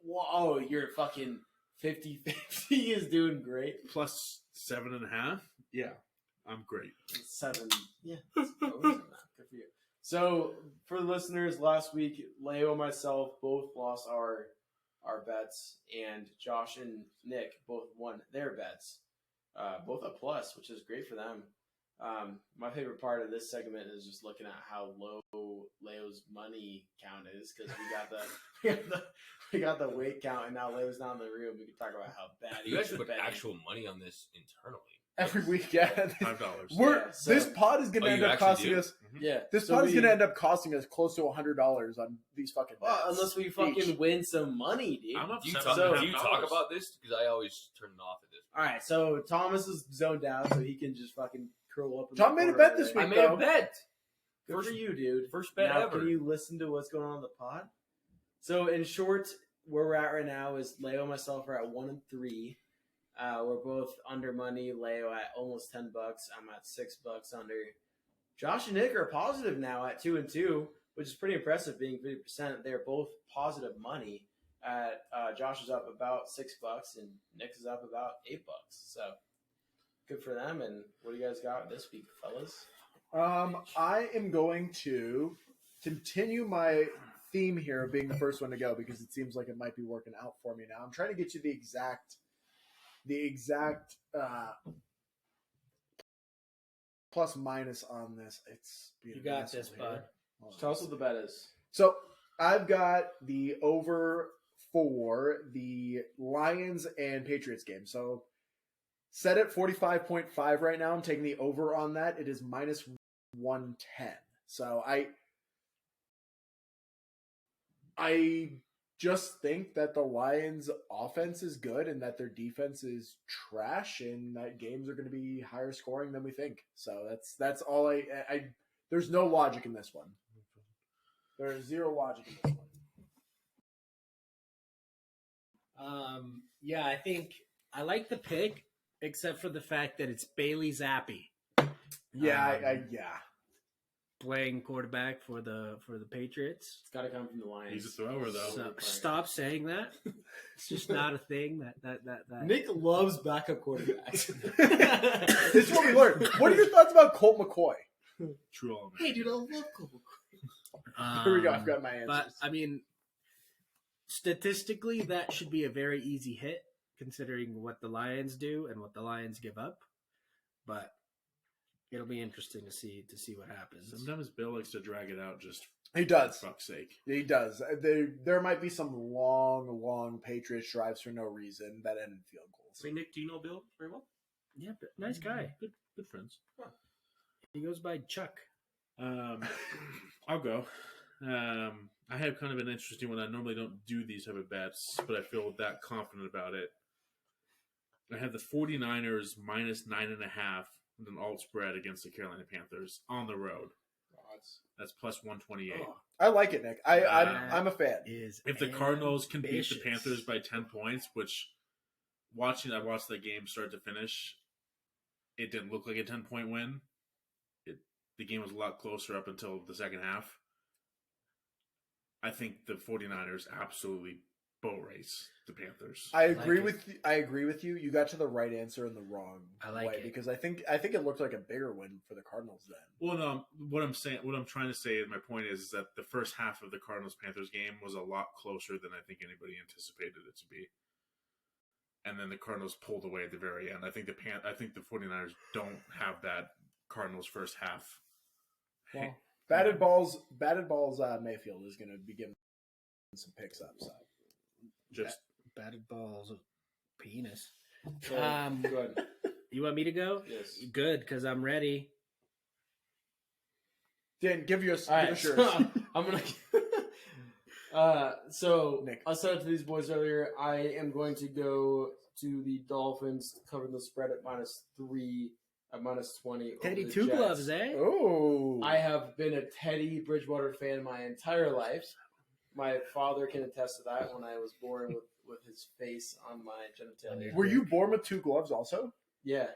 Whoa, you're fucking 50-50 is doing great. plus 7.5. Yeah, I'm great. 7. Yeah. Good for you. So for the listeners, last week, Leo and myself both lost our bets, and Josh and Nick both won their bets. Both a plus, which is great for them. My favorite part of this segment is just looking at how low Leo's money count is because we got the weight count, and now Leo's not in the room. We can talk about how bad he You is guys at put betting. actual money on this internally. Every week, yeah. $5. We're Yeah, so- this pod is going Oh, to end you up actually costing do? us. Yeah, This so pod is we- going to end up costing us close to $100 on these fucking. Well, bets unless we each. fucking win some money, dude. I'm up Do you, $7.5. talk, do you talk about this? Because I always turn it off at this. All right, so Thomas is zoned out, so he can just fucking curl up. In Tom the made a corner bet this there. week. I made though. a bet. Good First- for you, dude. First bet now, ever. can you listen to what's going on in the pod? So, in short, where we're at right now is Leo and myself are at 1 and 3. We're both under money. Leo at almost $10. I'm at $6 under. Josh and Nick are positive now at 2 and 2. which is pretty impressive. Being 50%, they're both positive money. Josh is up about $6, and Nick is up about $8. So good for them. And what do you guys got this week, fellas? I am going to continue my theme here of being the first one to go because it seems like it might be working out for me now. I'm trying to get you the exact plus minus on this. You got this, bud. Tell us what the bet is. So I've got the over for the Lions and Patriots game. So set at 45.5 right now. I'm taking the over on that. It is minus 110. So I just think that the Lions offense is good and that their defense is trash and that games are going to be higher scoring than we think. So that's all I there's no logic in this one. There is zero logic in this one. Yeah, I think I like the pick, except for the fact that it's Bailey Zappi. Yeah, Playing quarterback for the Patriots. It's got to come from the Lions. He's a thrower, though. So, stop saying that. It's just not a thing. That Nick loves backup quarterbacks. This is what we learned. What are your thoughts about Colt McCoy? True element. Hey, dude, I love Colt. Here we go. I've got my answers. But I mean, statistically, that should be a very easy hit, considering what the Lions do and what the Lions give up. But it'll be interesting to see what happens. Sometimes Bill likes to drag it out just He does. for fuck's sake. He does. There might be some long Patriots drives for no reason that end in field goals. Say, Nick, do you know Bill very well? Yeah, but nice guy. Good friends. He goes by Chuck. I'll go. I have kind of an interesting one. I normally don't do these type of bets, but I feel that confident about it. I have the 49ers minus 9.5 with an alt spread against the Carolina Panthers on the road. That's plus 128. I like it, Nick. I'm a fan. If the Cardinals can beat the ambitious. Panthers by 10 points, which I watched the game start to finish, it didn't look like a 10-point win. The game was a lot closer up until the second half. I think the 49ers absolutely boat race the Panthers. I agree with you. You got to the right answer in the wrong like way it. because I think it looked like a bigger win for the Cardinals then. Well, no, what I'm trying to say, my point is that the first half of the Cardinals-Panthers game was a lot closer than I think anybody anticipated it to be. And then the Cardinals pulled away at the very end. I think the 49ers don't have that Cardinals first half. Well, batted balls. Mayfield is going to be giving some picks up. So Just Batted balls of penis. Good. You want me to go? Yes. Good, because I'm ready. Dan, give yours. All right, Give us yours. so I'm gonna. So Nick. I said it to these boys earlier. I am going to go to the Dolphins, covering the spread at -3, at -20. Teddy over the Two Jets. Gloves, eh? Oh, I have been a Teddy Bridgewater fan my entire life. My father can attest to that. When I was born with his face on my genitalia. were you born with two gloves also? Yeah,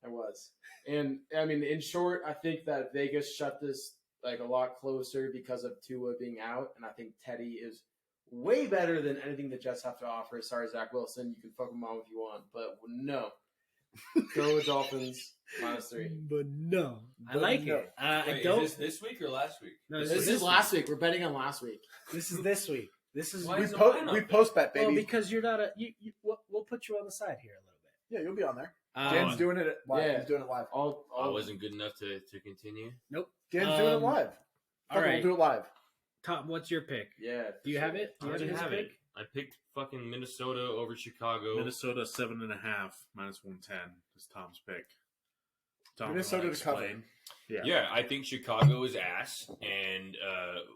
I was. And I mean, in short, I think that Vegas shut this like a lot closer because of Tua being out, and I think Teddy is way better than anything the Jets have to offer. Sorry, Zach Wilson, you can fuck him on if you want, but no. Go with Dolphins -3. But no. I But like no. it. I Wait, don't. is this week or last week? No, This is last week. We're betting on last week. This is this week. This is Why We is it post mine up we there? post bet, baby. well because you're not a. We'll put you on the side here a little bit. Yeah, you'll be on there. Um, Dan's doing it live. yeah. He's doing it live. I wasn't good enough to continue. Dan's doing it Um, live. all Fuck it, right. We'll do it live. Tom, what's your pick? Yeah. Do you have it? Do you I have already his have pick? it. I picked fucking Minnesota over Chicago. Minnesota 7.5 -110 is Tom's pick. Tom, Minnesota wanna to cover. explain? Yeah, I think Chicago is ass. And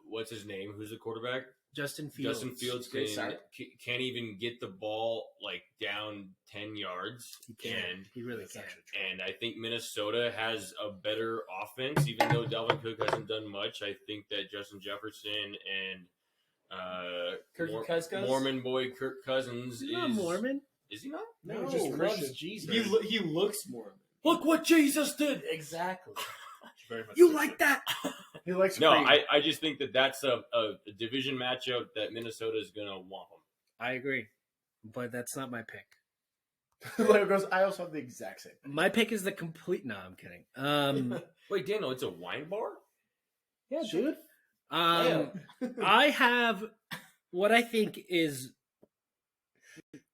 what's his name? Who's the quarterback? Justin Fields. Justin Fields Good side. can't even get the ball like down 10 yards. He can. He really can. And I think Minnesota has a better offense, even though Dalvin Cook hasn't done much. I think that Justin Jefferson and Kirk Cousins? Mormon boy Kirk Cousins He's not Mormon. Is he not? No, No, just just loves Christian. Jesus. He looks more. Look what Jesus did. Exactly. Very much You so. like that? He likes No, cream. I just think that that's a division matchup that Minnesota is going to want them. I agree, but that's not my pick. Leo goes, I also have the exact same. My pick is the complete. No, I'm kidding. Wait, Daniel, it's a wine bar? Yeah, dude. I have what I think is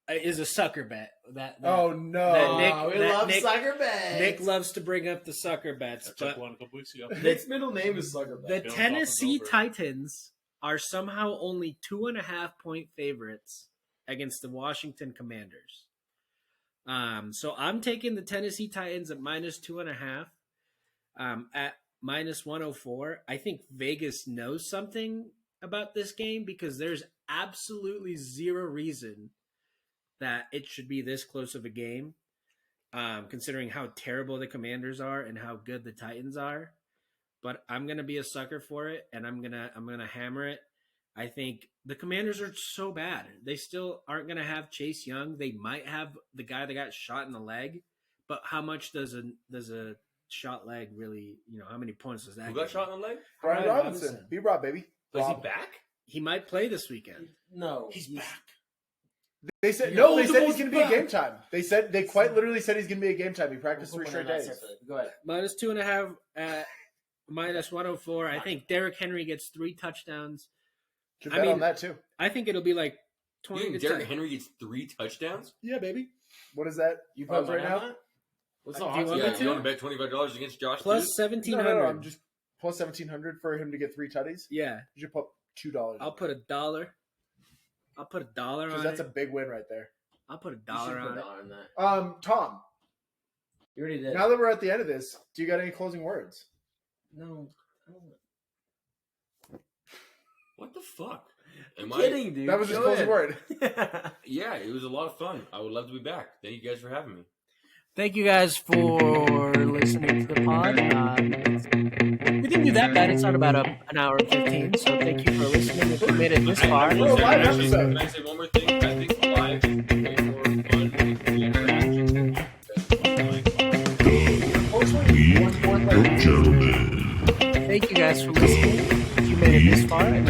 a sucker bet. That Oh no! that Nick- we that love Nick- sucker bets. Nick loves to bring up the sucker bets, I took but one a couple weeks ago. Nick's middle name is sucker bet. the Bill Tennessee Buffalo's over. Titans are somehow only 2.5-point favorites against the Washington Commanders. So I'm taking the Tennessee Titans at -2.5. At -104. I think Vegas knows something about this game because there's absolutely zero reason that it should be this close of a game, considering how terrible the Commanders are and how good the Titans are. But I'm gonna be a sucker for it, and I'm gonna hammer it. I think the Commanders are so bad. They still aren't gonna have Chase Young. They might have the guy that got shot in the leg, but how much does a shot leg really? How many points does that? Who got give shot you? in the leg? Brian Brian Robinson, Robinson. B-Rob, baby. Is he Rob. back? He might play this weekend. No, He's back. They said Yeah. no. They Oh, said the he's going to be a ball's game time. They quite literally said he's going to be a game time. He practiced We'll 3 put straight one on that days. separately. Go ahead. -2.5 at -104. I think Derrick Henry gets 3 touchdowns. Should I bet mean- on that too. I think it'll be like You 20 think to Derrick 10. Henry gets 3 touchdowns? Yeah, baby. What is that? You odds put right money now? on that? What's Do the you odds? want Yeah, me to? you want to bet $25 against Josh? Plus Dude? 1,700. No, I'm just plus 1,700 for him to get 3 tutties. Yeah, You should put $2. I'll put $1. I'll put $1 on because that's it. a big win right there. I'll put You should $1 put on it. $1 on that. Tom. You already did. Now that we're at the end of this, do you got any closing words? No. What the fuck? I'm Am kidding, dude. That was his Go closing ahead. word. Yeah, it was a lot of fun. I would love to be back. Thank you guys for having me. Thank you guys for listening to the pod. We didn't do that bad. It's not about an hour and 15. So thank you for listening. If you made it this far, We're a live episode. Can I say one more thing? I think live is way more fun with the interaction. Gentlemen. thank you guys for listening. If you made it this far, and